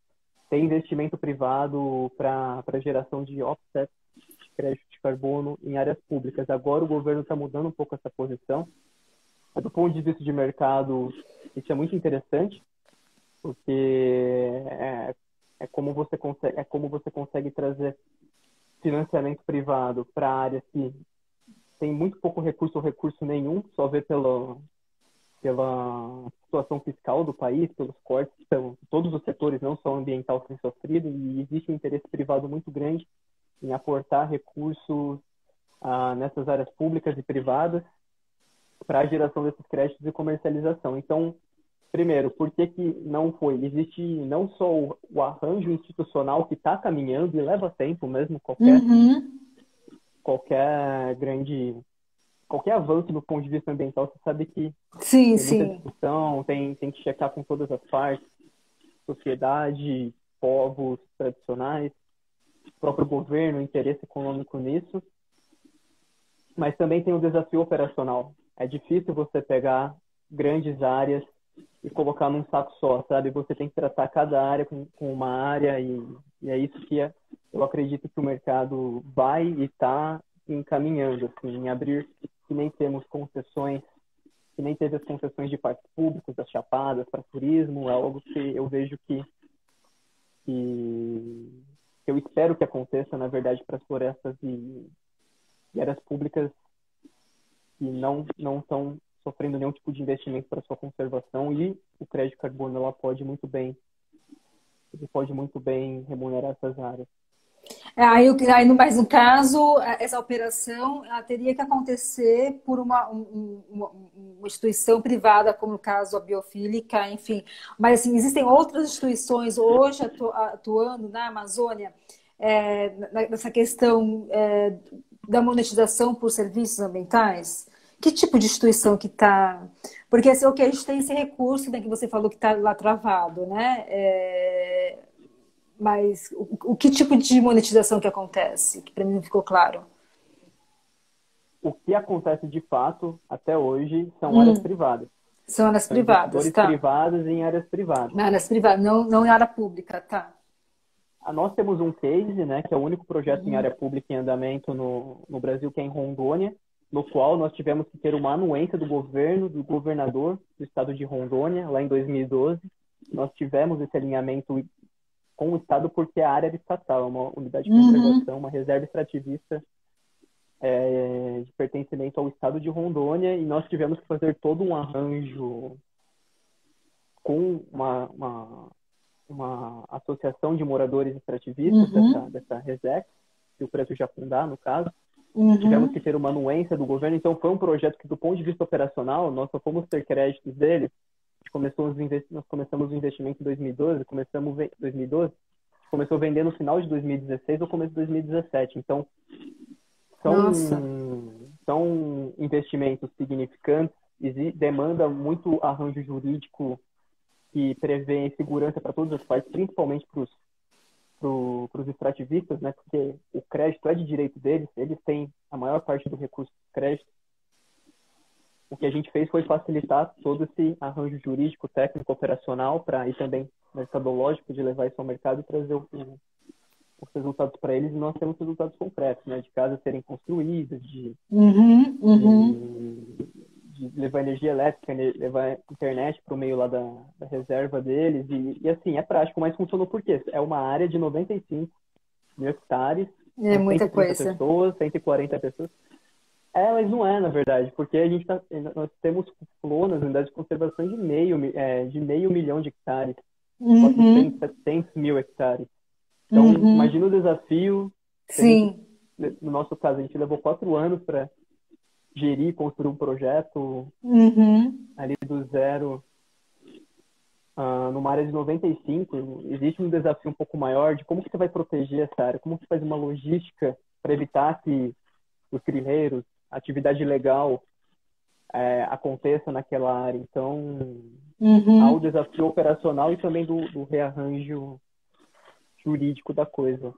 ter investimento privado para geração de offset, de crédito de carbono em áreas públicas. Agora o governo está mudando um pouco essa posição. Do ponto de vista de mercado, isso é muito interessante, porque é como você consegue trazer financiamento privado para áreas que tem muito pouco recurso ou recurso nenhum, só vê pela situação fiscal do país, pelos cortes. Então, todos os setores, não só o ambiental, têm sofrido, e existe um interesse privado muito grande em aportar recursos nessas áreas públicas e privadas para a geração desses créditos e comercialização. Então, primeiro, por que não foi? Existe não só o arranjo institucional que está caminhando e leva tempo mesmo, qualquer avanço do ponto de vista ambiental, você sabe que tem muita discussão, tem que checar com todas as partes, sociedade, povos tradicionais, próprio governo, interesse econômico nisso. Mas também tem o desafio operacional. É difícil você pegar grandes áreas e colocar num saco só, sabe? Você tem que tratar cada área com uma área e é isso que eu acredito que o mercado vai e está encaminhando, assim, em abrir, que nem temos concessões, que nem teve as concessões de parques públicos, das chapadas para turismo, é algo que eu vejo que eu espero que aconteça, na verdade, para as florestas e áreas públicas que não estão sofrendo nenhum tipo de investimento para sua conservação, e o crédito de carbono ele pode muito bem remunerar essas áreas. Mas no caso, essa operação ela teria que acontecer por uma instituição privada, como no caso a Biofílica, enfim. Mas assim, existem outras instituições hoje atuando na Amazônia nessa questão da monetização por serviços ambientais? Que tipo de instituição que está... Porque assim, a gente tem esse recurso, né, que você falou que está lá travado, né? Mas o que tipo de monetização que acontece? Que para mim não ficou claro. O que acontece de fato, até hoje, são áreas privadas. São áreas privadas, tá. privados em áreas privadas. Áreas privadas, não em área pública, tá. Nós temos um case, né, que é o único projeto em área pública em andamento no Brasil, que é em Rondônia, no qual nós tivemos que ter uma anuência do governo, do governador do estado de Rondônia, lá em 2012. Nós tivemos esse alinhamento com o estado porque a área era estatal, uma unidade de conservação, uma reserva extrativista de pertencimento ao estado de Rondônia, e nós tivemos que fazer todo um arranjo com uma associação de moradores extrativistas dessa RESEC, que o Preto já fundar, no caso. Tivemos que ter uma anuência do governo, então foi um projeto que, do ponto de vista operacional, nós só fomos ter créditos dele. Nós começamos o investimento em 2012, começou a vender no final de 2016 ou começo de 2017. Então, são investimentos significantes, demanda muito arranjo jurídico que prevê segurança para todas as partes, principalmente para os extrativistas, né? Porque o crédito é de direito deles, eles têm a maior parte do recurso do crédito. O que a gente fez foi facilitar todo esse arranjo jurídico, técnico, operacional, e também mercadológico, de levar isso ao mercado e trazer os resultados para eles, e nós temos resultados concretos, né? De casas serem construídas, Uhum, uhum. de levar energia elétrica, levar internet para o meio lá da reserva deles, e assim, é prático, mas funcionou por quê? É uma área de 95 mil hectares, É são muita 130 coisa. pessoas, 140 pessoas. Mas não é, na verdade, porque nós temos FLO nas unidades de conservação de meio milhão de hectares, 400, Uhum, 700 mil hectares. Então, uhum. imagina o desafio. Que a gente, Sim. no nosso caso, a gente levou 4 anos para gerir, construir um projeto Uhum. ali do zero, numa área de 95. Existe um desafio um pouco maior de como que você vai proteger essa área, como que faz uma logística para evitar que os grileiros, a atividade ilegal aconteça naquela área. Então, há o Uhum. desafio operacional e também do rearranjo jurídico da coisa.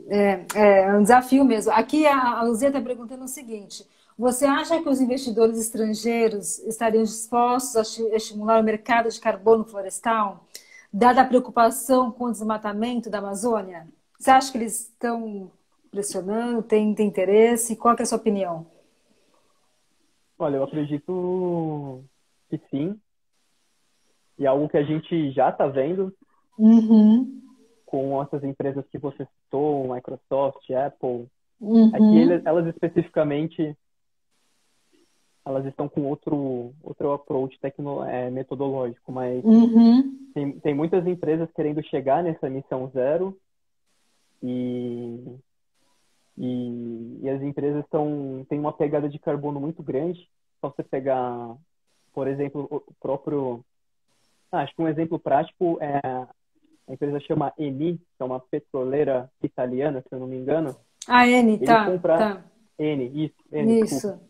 É um desafio mesmo. Aqui a Luzia está perguntando o seguinte: você acha que os investidores estrangeiros estariam dispostos a estimular o mercado de carbono florestal, dada a preocupação com o desmatamento da Amazônia? Você acha que eles estão pressionando, têm interesse? Qual que é a sua opinião? Olha, eu acredito que sim, e é algo que a gente já está vendo Uhum, com essas empresas que você citou, Microsoft, Apple. Aqui uhum, elas especificamente, elas estão com outro approach metodológico, mas uhum, tem muitas empresas querendo chegar nessa missão zero, e, e as empresas têm uma pegada de carbono muito grande. Só você pegar, por exemplo, o próprio... acho que um exemplo prático é a empresa chama Eni, que é uma petroleira italiana, se eu não me engano. a Anne, Eles tá, compraram... tá. Eni, desculpa. Isso.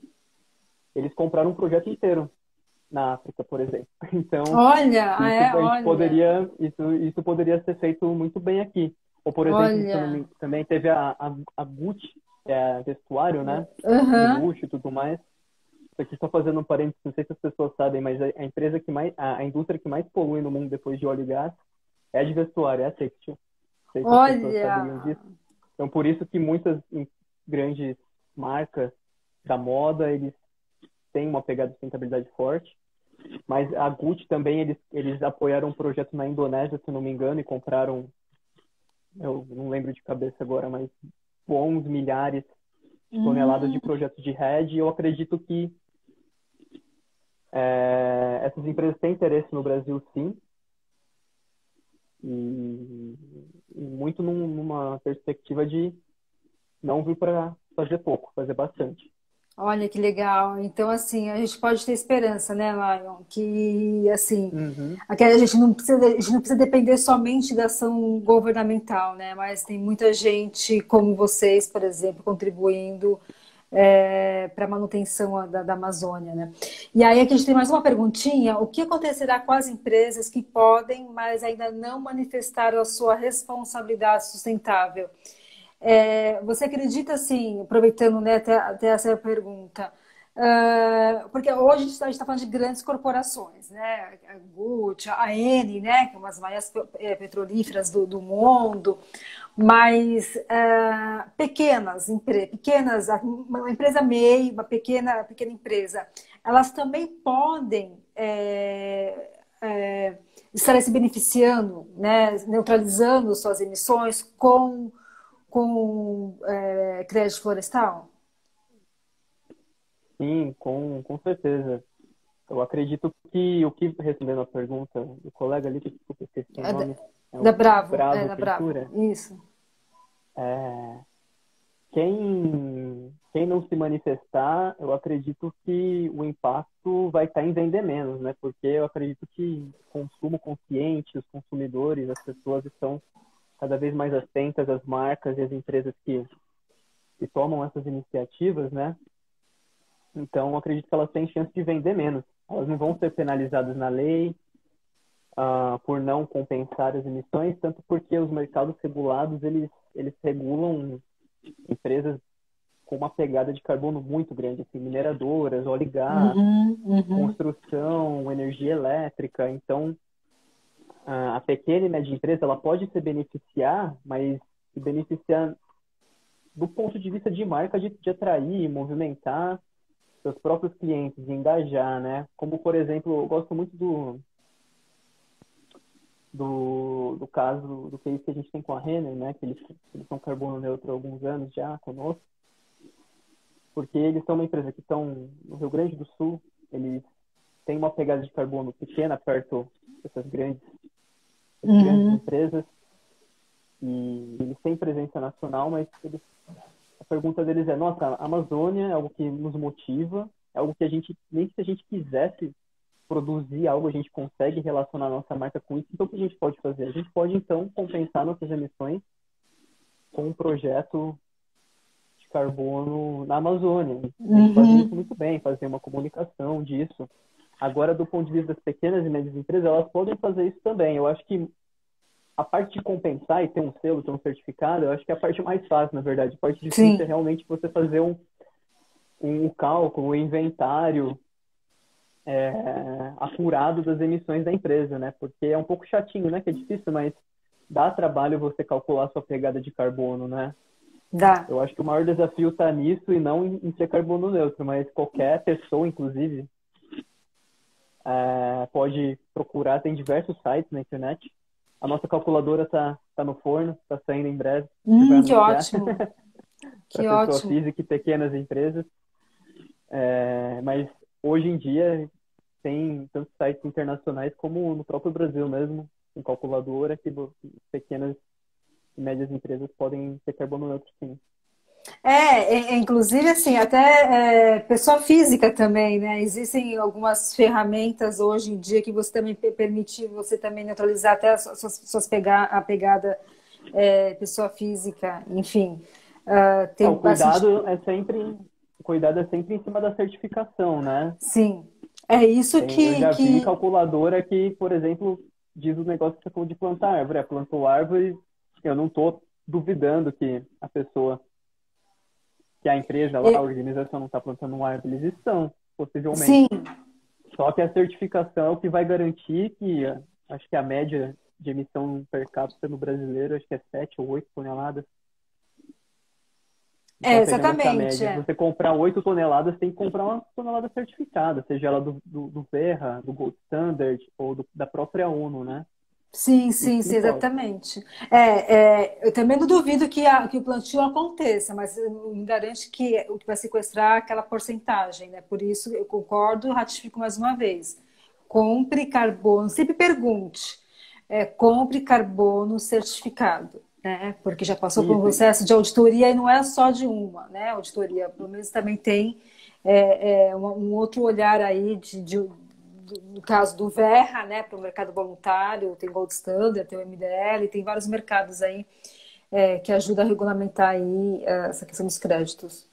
Eles compraram um projeto inteiro na África, por exemplo. Então, Olha, isso a gente olha, isso poderia ser feito muito bem aqui. Ou, por exemplo, se eu não olha. também teve a Gucci, que é vestuário, né? De Aham. luxo e tudo mais. Isso aqui só fazendo um parênteses, não sei se as pessoas sabem, mas a empresa a indústria que mais polui no mundo depois de óleo e gás é a de vestuário, é a Textil. Não sei se as pessoas sabiam Olha, disso. Então, por isso que muitas grandes marcas da moda, eles têm uma pegada de sustentabilidade forte. Mas a Gucci também, eles apoiaram um projeto na Indonésia, se não me engano, e compraram, eu não lembro de cabeça agora, mas bons milhares de toneladas de hum, projetos de RED. E eu acredito que essas empresas têm interesse no Brasil, sim, e muito numa perspectiva de não vir para fazer pouco, fazer bastante. olha que legal. Então, assim, a gente pode ter esperança, né, Lion? Que, assim, Uhum. a gente não precisa depender somente da ação governamental, né? Mas tem muita gente, como vocês, por exemplo, contribuindo para a manutenção da Amazônia, né? E aí aqui a gente tem mais uma perguntinha: o que acontecerá com as empresas que podem, mas ainda não manifestaram a sua responsabilidade sustentável? Você acredita, assim, aproveitando, né, até essa pergunta, porque hoje a gente está falando de grandes corporações, né? A Gucci, a Eni, né? Que é uma das maiores petrolíferas do mundo, mas pequenas, uma empresa MEI, uma pequena empresa, elas também podem estar se beneficiando, né? Neutralizando suas emissões com crédito florestal? Sim, com certeza. Eu acredito que respondendo a pergunta do colega ali, que desculpa, esqueci o É nome, é o Bravo Da Bravo, Pintura. isso. É, quem não se manifestar, eu acredito que o impacto vai estar em vender menos, né? Porque eu acredito que consumo consciente, os consumidores, as pessoas estão cada vez mais atentas às marcas e às empresas que tomam essas iniciativas, né? Então, eu acredito que elas têm chance de vender menos. Elas não vão ser penalizadas na lei, por não compensar as emissões, tanto porque os mercados regulados, eles regulam empresas com uma pegada de carbono muito grande, assim, mineradoras, óleo e gás, Uhum. construção, energia elétrica. Então, a pequena e média empresa, ela pode se beneficiar, mas se beneficiar do ponto de vista de marca, de atrair, movimentar seus próprios clientes, de engajar, né? Como, por exemplo, eu gosto muito do caso, do case que a gente tem com a Renner, né? Que eles são carbono neutro há alguns anos já conosco, porque eles são uma empresa que estão no Rio Grande do Sul, eles têm uma pegada de carbono pequena perto dessas grandes Uhum. empresas, e eles têm presença nacional, mas a pergunta deles é, nossa, a Amazônia é algo que nos motiva, é algo que a gente, nem se a gente quisesse produzir algo, a gente consegue relacionar a nossa marca com isso. Então, o que a gente pode fazer? A gente pode, então, compensar nossas emissões com um projeto de carbono na Amazônia. Eles fazem isso Uhum. muito bem, fazem uma comunicação disso. Agora, do ponto de vista das pequenas e médias empresas, elas podem fazer isso também. Eu acho que a parte de compensar e ter um selo, ter um certificado, eu acho que é a parte mais fácil, na verdade. A parte difícil é Sim. realmente você fazer um cálculo, um inventário apurado das emissões da empresa, né? Porque é um pouco chatinho, né? Que é difícil, mas dá trabalho você calcular sua pegada de carbono, né? Dá. Eu acho que o maior desafio está nisso e não em ser carbono neutro, mas qualquer pessoa, inclusive, pode procurar, tem diversos sites na internet. A nossa calculadora tá no forno, está saindo em breve, a gente vai Que anunciar ótimo. para Que pessoa ótimo. física e pequenas empresas. Mas hoje em dia tem tantos sites internacionais como no próprio Brasil mesmo, com calculadora, que pequenas e médias empresas podem ser carbono neutro, sim. Inclusive assim, até pessoa física também, né? Existem algumas ferramentas hoje em dia que você também permite você também neutralizar até a pegada pessoa física, enfim. O Tem bastante. cuidado é sempre em cima da certificação, né? Sim. É isso Eu já vi que calculadora que, por exemplo, diz o negócio que você falou de plantar árvore. Plantou árvore, eu não estou duvidando que a pessoa, que a empresa lá, a é, organização não está plantando uma árvore, eles estão, possivelmente. sim, Só que a certificação é o que vai garantir que, acho que a média de emissão per capita no brasileiro, acho que é 7 ou 8 toneladas. Então, pegando essa exatamente. média, se você comprar 8 toneladas, tem que comprar uma tonelada certificada, seja ela do Verra, do Gold Standard ou da própria ONU, né? Sim, Isso sim, que sim, importa. exatamente. Eu também não duvido que o plantio aconteça, mas me garante que o que vai sequestrar é aquela porcentagem, né? Por isso eu concordo, ratifico mais uma vez. Compre carbono, sempre pergunte, compre carbono certificado, né? Porque já passou por um Isso. processo de auditoria e não é só de uma, né? Auditoria, pelo menos também tem um outro olhar aí no caso do Verra, né, para o mercado voluntário, tem Gold Standard, tem o MDL, tem vários mercados aí que ajudam a regulamentar aí essa questão dos créditos.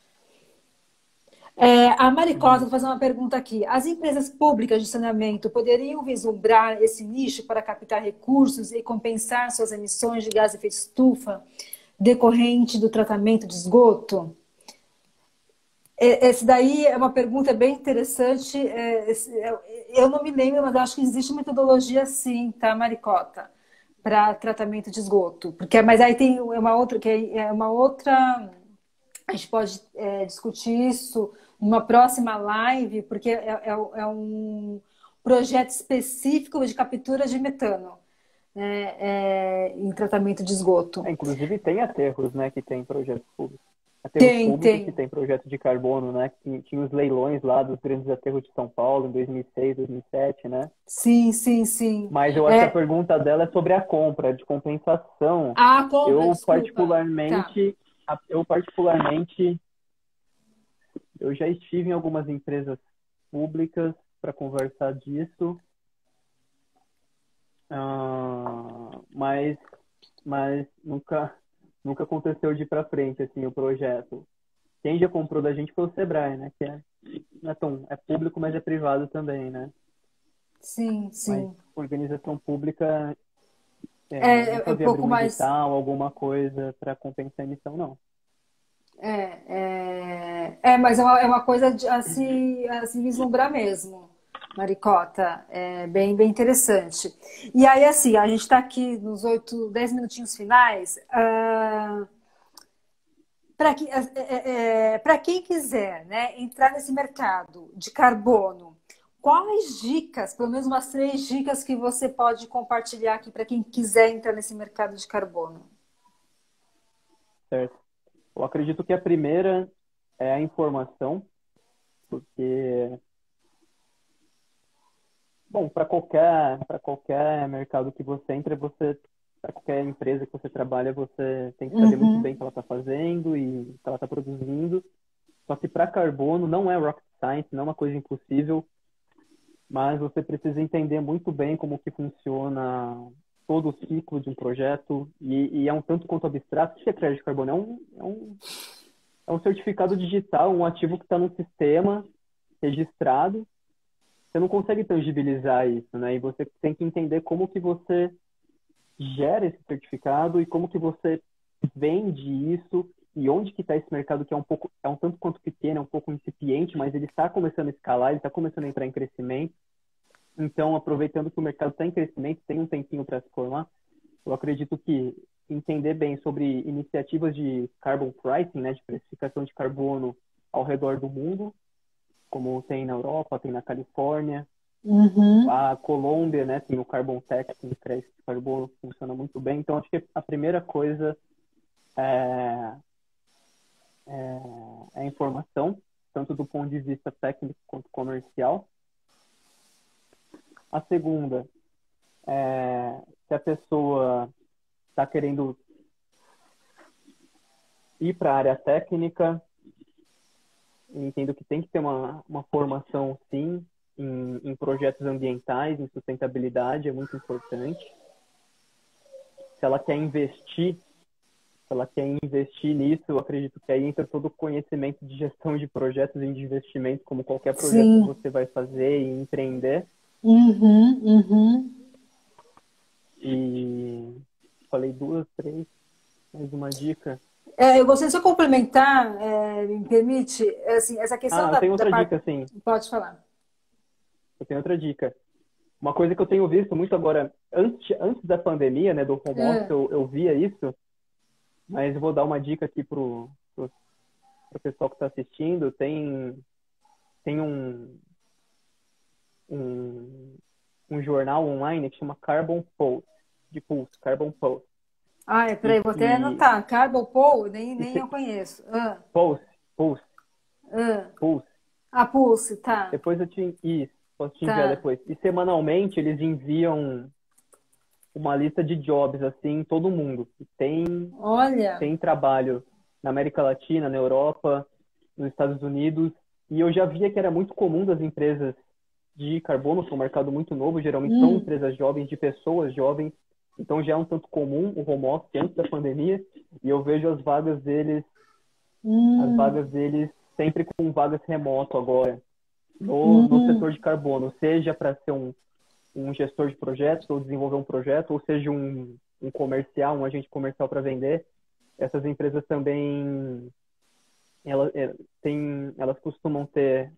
A Maricota Uhum. vai fazer uma pergunta aqui. As empresas públicas de saneamento poderiam vislumbrar esse nicho para captar recursos e compensar suas emissões de gás de efeito estufa decorrente do tratamento de esgoto? Esse daí é uma pergunta bem interessante. Eu não me lembro, mas acho que existe metodologia sim, tá, Maricota, para tratamento de esgoto. Mas aí tem uma outra a gente pode discutir isso numa próxima live, porque é um projeto específico de captura de metano, né, em tratamento de esgoto. Inclusive tem aterros, né, que tem projetos públicos. Aterros Tem, públicos que tem. tem projeto de carbono, né? Que tinha os leilões lá dos grandes aterros de São Paulo em 2006, 2007, né? Sim, sim, sim. Mas eu acho que a pergunta dela é sobre a compra, de compensação. A compra, Eu desculpa. Tá. particularmente, eu particularmente, eu já estive em algumas empresas públicas para conversar disso, mas nunca aconteceu de ir para frente assim o projeto. Quem já comprou da gente foi o Sebrae, né? Que não é público, mas é privado também, né? Sim, Mas sim. organização pública É nunca um vi abrir pouco um mais. edital, alguma coisa para compensar a emissão, não. Mas é uma coisa a se vislumbrar mesmo, Maricota. É bem, bem interessante. E aí, assim, a gente está aqui nos 10 minutinhos finais. Para quem quiser, né, entrar nesse mercado de carbono, quais dicas, pelo menos umas 3 dicas que você pode compartilhar aqui para quem quiser entrar nesse mercado de carbono? Certo? Eu acredito que a primeira é a informação, porque, bom, para qualquer mercado que você entre, para qualquer empresa que você trabalha, você tem que saber muito bem o Uhum, que ela está fazendo e o que ela está produzindo. Só que para carbono não é rocket science, não é uma coisa impossível, mas você precisa entender muito bem como que funciona todo o ciclo de um projeto e é um tanto quanto abstrato. O que é crédito de carbono? É um certificado digital, um ativo que está no sistema registrado. Você não consegue tangibilizar isso, né? E você tem que entender como que você gera esse certificado e como que você vende isso e onde que está esse mercado que é um tanto quanto pequeno, é um pouco incipiente, mas ele está começando a escalar, ele está começando a entrar em crescimento. Então, aproveitando que o mercado está em crescimento, tem um tempinho para se formar, eu acredito que entender bem sobre iniciativas de carbon pricing, né, de precificação de carbono ao redor do mundo, como tem na Europa, tem na Califórnia, uhum. a Colômbia, né, tem o Carbon Tax, tem crédito de carbono, funciona muito bem. Então, acho que a primeira coisa é, é a informação, tanto do ponto de vista técnico quanto comercial. A segunda é se a pessoa está querendo ir para a área técnica, entendo que tem que ter uma formação, sim, em projetos ambientais, em sustentabilidade, é muito importante. Se ela quer investir, se ela quer investir nisso, eu acredito que aí entra todo o conhecimento de gestão de projetos e de investimento, como qualquer projeto que Sim. você vai fazer e empreender. Uhum, uhum. E falei duas, três, mais uma dica. Eu gostaria de só complementar, me permite, assim, essa questão Ah, eu da, tenho da outra parte. dica, sim. Pode falar. Eu tenho outra dica. Uma coisa que eu tenho visto muito agora, antes da pandemia, né, do home office, Ah, eu via isso, mas eu vou dar uma dica aqui pro pessoal que está assistindo. Tem um, um jornal online que chama Carbon Pulse, de pulso, Carbon Pulse. E, peraí, vou até e, anotar. Carbon Paul, nem, e nem eu se, conheço. Pulse, Pulse, Ah. Pulse. A Pulse, tá, Depois isso, posso te enviar tá. depois. E semanalmente eles enviam uma lista de jobs assim em todo mundo. E Olha. tem trabalho na América Latina, na Europa, nos Estados Unidos. E eu já via que era muito comum das empresas de carbono, que é um mercado muito novo, geralmente são Hum, empresas jovens, de pessoas jovens. Então já é um tanto comum o home office antes da pandemia. E eu vejo as hum, vagas deles sempre com vagas remoto agora, no hum, setor de carbono, seja para ser um gestor de projetos ou desenvolver um projeto, ou seja um comercial, um agente comercial para vender. Essas empresas também elas costumam ter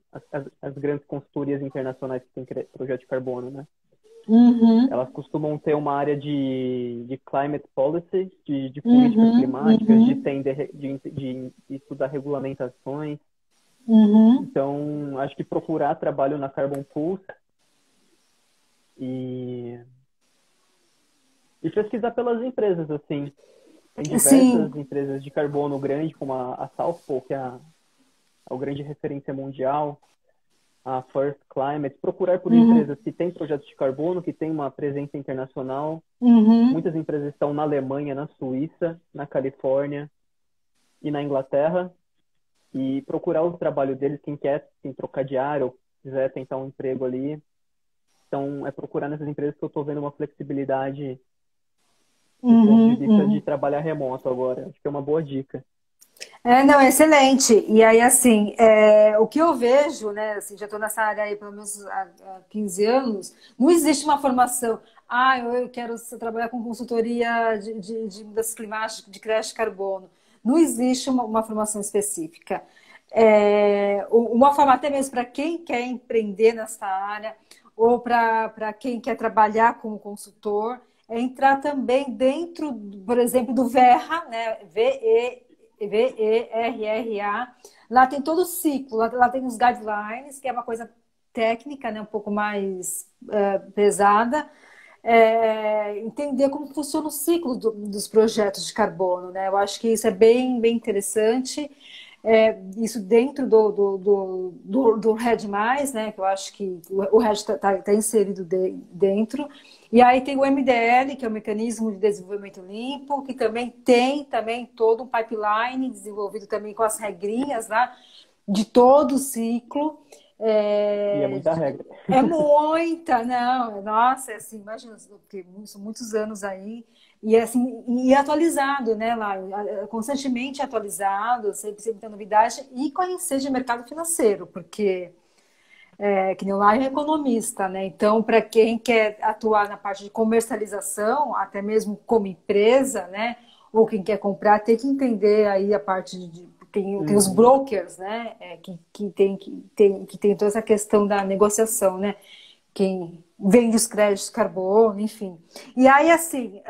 as grandes consultorias internacionais que têm projeto de carbono, né? uhum, Elas costumam ter uma área de climate policy, de políticas uhum, climáticas, uhum, de estudar regulamentações. uhum. Então, acho que procurar trabalho na Carbon Pulse e, e pesquisar pelas empresas, assim. Tem Sim. diversas empresas de carbono grande, como a South Pole, que é a grande referência mundial, a First Climate. Procurar por Uhum, empresas que têm projetos de carbono, que têm uma presença internacional. uhum, Muitas empresas estão na Alemanha, na Suíça, na Califórnia e na Inglaterra. E procurar o trabalho deles, quem trocar de área ou quiser tentar um emprego ali. Então, é procurar nessas empresas que eu estou vendo uma flexibilidade do ponto de uhum, vista de uhum. trabalhar remoto agora. Acho que é uma boa dica. Não, é excelente. E aí, assim, o que eu vejo, né, assim, já estou nessa área aí pelo menos há 15 anos, não existe uma formação. Ah, eu quero trabalhar com consultoria de mudanças climáticas, de crédito de carbono. Não existe uma formação específica. Uma forma até mesmo para quem quer empreender nessa área ou para quem quer trabalhar como consultor, é entrar também dentro, por exemplo, do VERRA, né? VERRA. Lá tem todo o ciclo, lá tem os guidelines, que é uma coisa técnica, né? Um pouco mais pesada. Entender como funciona o ciclo dos projetos de carbono, né? Eu acho que isso é bem interessante. Isso dentro do RED+, né? Que eu acho que o RED está inserido dentro. E aí tem o MDL, que é o Mecanismo de Desenvolvimento Limpo, que também tem todo um pipeline desenvolvido também com as regrinhas lá de todo o ciclo. E é muita regra. É muita, não, nossa, assim, imagina, porque são muitos anos aí, e assim, e atualizado, né, lá, constantemente atualizado, sempre tem novidade, e conhecer de mercado financeiro, porque que nem lá é economista, né? Então, para quem quer atuar na parte de comercialização, até mesmo como empresa, né? Ou quem quer comprar, tem que entender aí a parte tem os Uhum. brokers, né? Que tem toda essa questão da negociação, né? Quem vende os créditos de carbono, enfim. E aí, assim,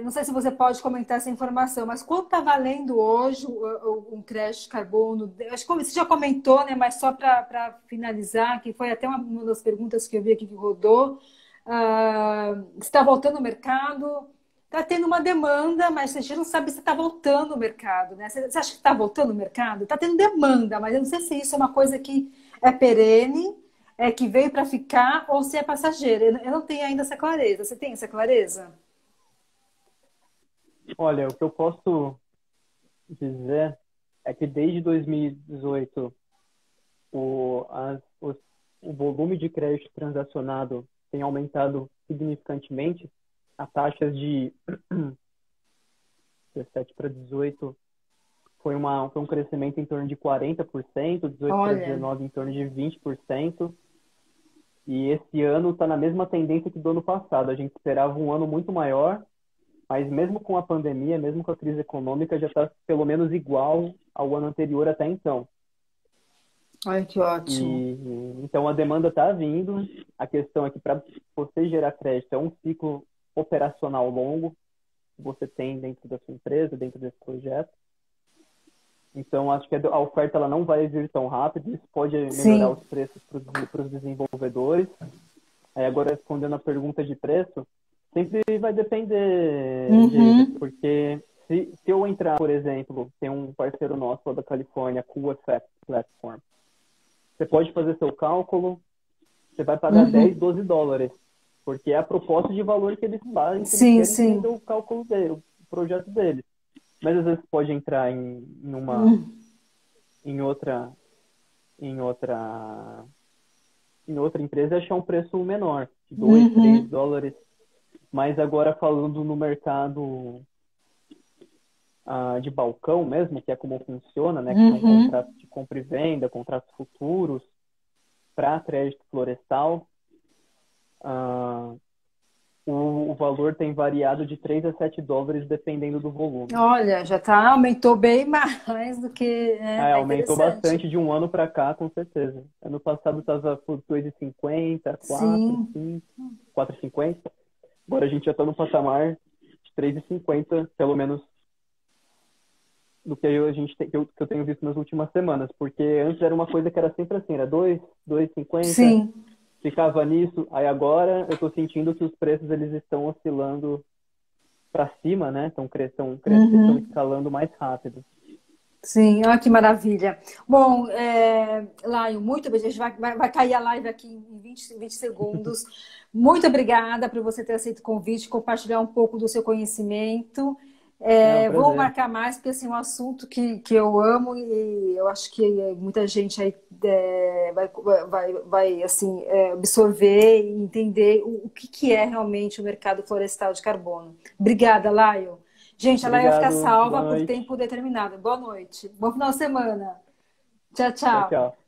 não sei se você pode comentar essa informação, mas quanto está valendo hoje um crédito de carbono? Acho que você já comentou, né? Mas só para finalizar, que foi até uma das perguntas que eu vi aqui que rodou. Está voltando ao mercado? Está tendo uma demanda, mas a gente não sabe se está voltando ao mercado, né? Você acha que está voltando ao mercado? Está tendo demanda, mas eu não sei se isso é uma coisa que é perene, que veio para ficar, ou se é passageira. Eu não tenho ainda essa clareza. Você tem essa clareza? Olha, o que eu posso dizer é que desde 2018 o volume de crédito transacionado tem aumentado significantemente. As taxas de 17 para 18 foi um crescimento em torno de 40%, 18 para Olha. 19 em torno de 20%. E esse ano está na mesma tendência que do ano passado. A gente esperava um ano muito maior, mas mesmo com a pandemia, mesmo com a crise econômica, já está pelo menos igual ao ano anterior até então. Ai, que ótimo. E então a demanda está vindo. A questão é que para você gerar crédito é um ciclo operacional longo que você tem dentro da sua empresa, dentro desse projeto. Então acho que a oferta ela não vai vir tão rápido. Isso pode melhorar Sim. os preços para os desenvolvedores. Agora, respondendo a pergunta de preço, sempre vai depender, Geisa, Uhum. porque se eu entrar, por exemplo, tem um parceiro nosso lá da Califórnia, Cool Effect Platform, você pode fazer seu cálculo, você vai pagar Uhum. 10, $12, porque é a proposta de valor que eles fazem, que eles Sim, querem fazer sim. o cálculo dele, o projeto deles. Mas às vezes pode entrar Uhum. em outra, em outra, em outra empresa e achar um preço menor, dois, três Uhum. dólares. Mas agora falando no mercado de balcão mesmo, que é como funciona, né? Que são Uhum. contratos de compra e venda, contratos futuros para crédito florestal, ah, o valor tem variado de 3 a 7 dólares dependendo do volume. Olha, aumentou bem mais do que. Tá Aumentou interessante. bastante de um ano para cá, com certeza. Ano passado estava por 2,50, 4, Sim. 5, 4,50. Agora a gente já está no patamar de 3,50, pelo menos do que que eu tenho visto nas últimas semanas, porque antes era uma coisa que era sempre assim, era 2,50, Sim. ficava nisso, aí agora eu estou sentindo que os preços eles estão oscilando para cima, né? Estão Uhum. escalando mais rápido. Sim, olha que maravilha. Bom, Laio, muito obrigada. A gente vai cair a live aqui em 20 segundos. Muito obrigada por você ter aceito o convite, compartilhar um pouco do seu conhecimento. É um Vamos prazer. marcar mais, porque assim, é um assunto que eu amo e eu acho que muita gente aí vai assim, absorver e entender o que é realmente o mercado florestal de carbono. Obrigada, Laio. Gente, ela vai ficar Obrigado, boa salva por noite. tempo determinado. Boa noite. Bom final de semana. Tchau, Tchau, tchau. tchau.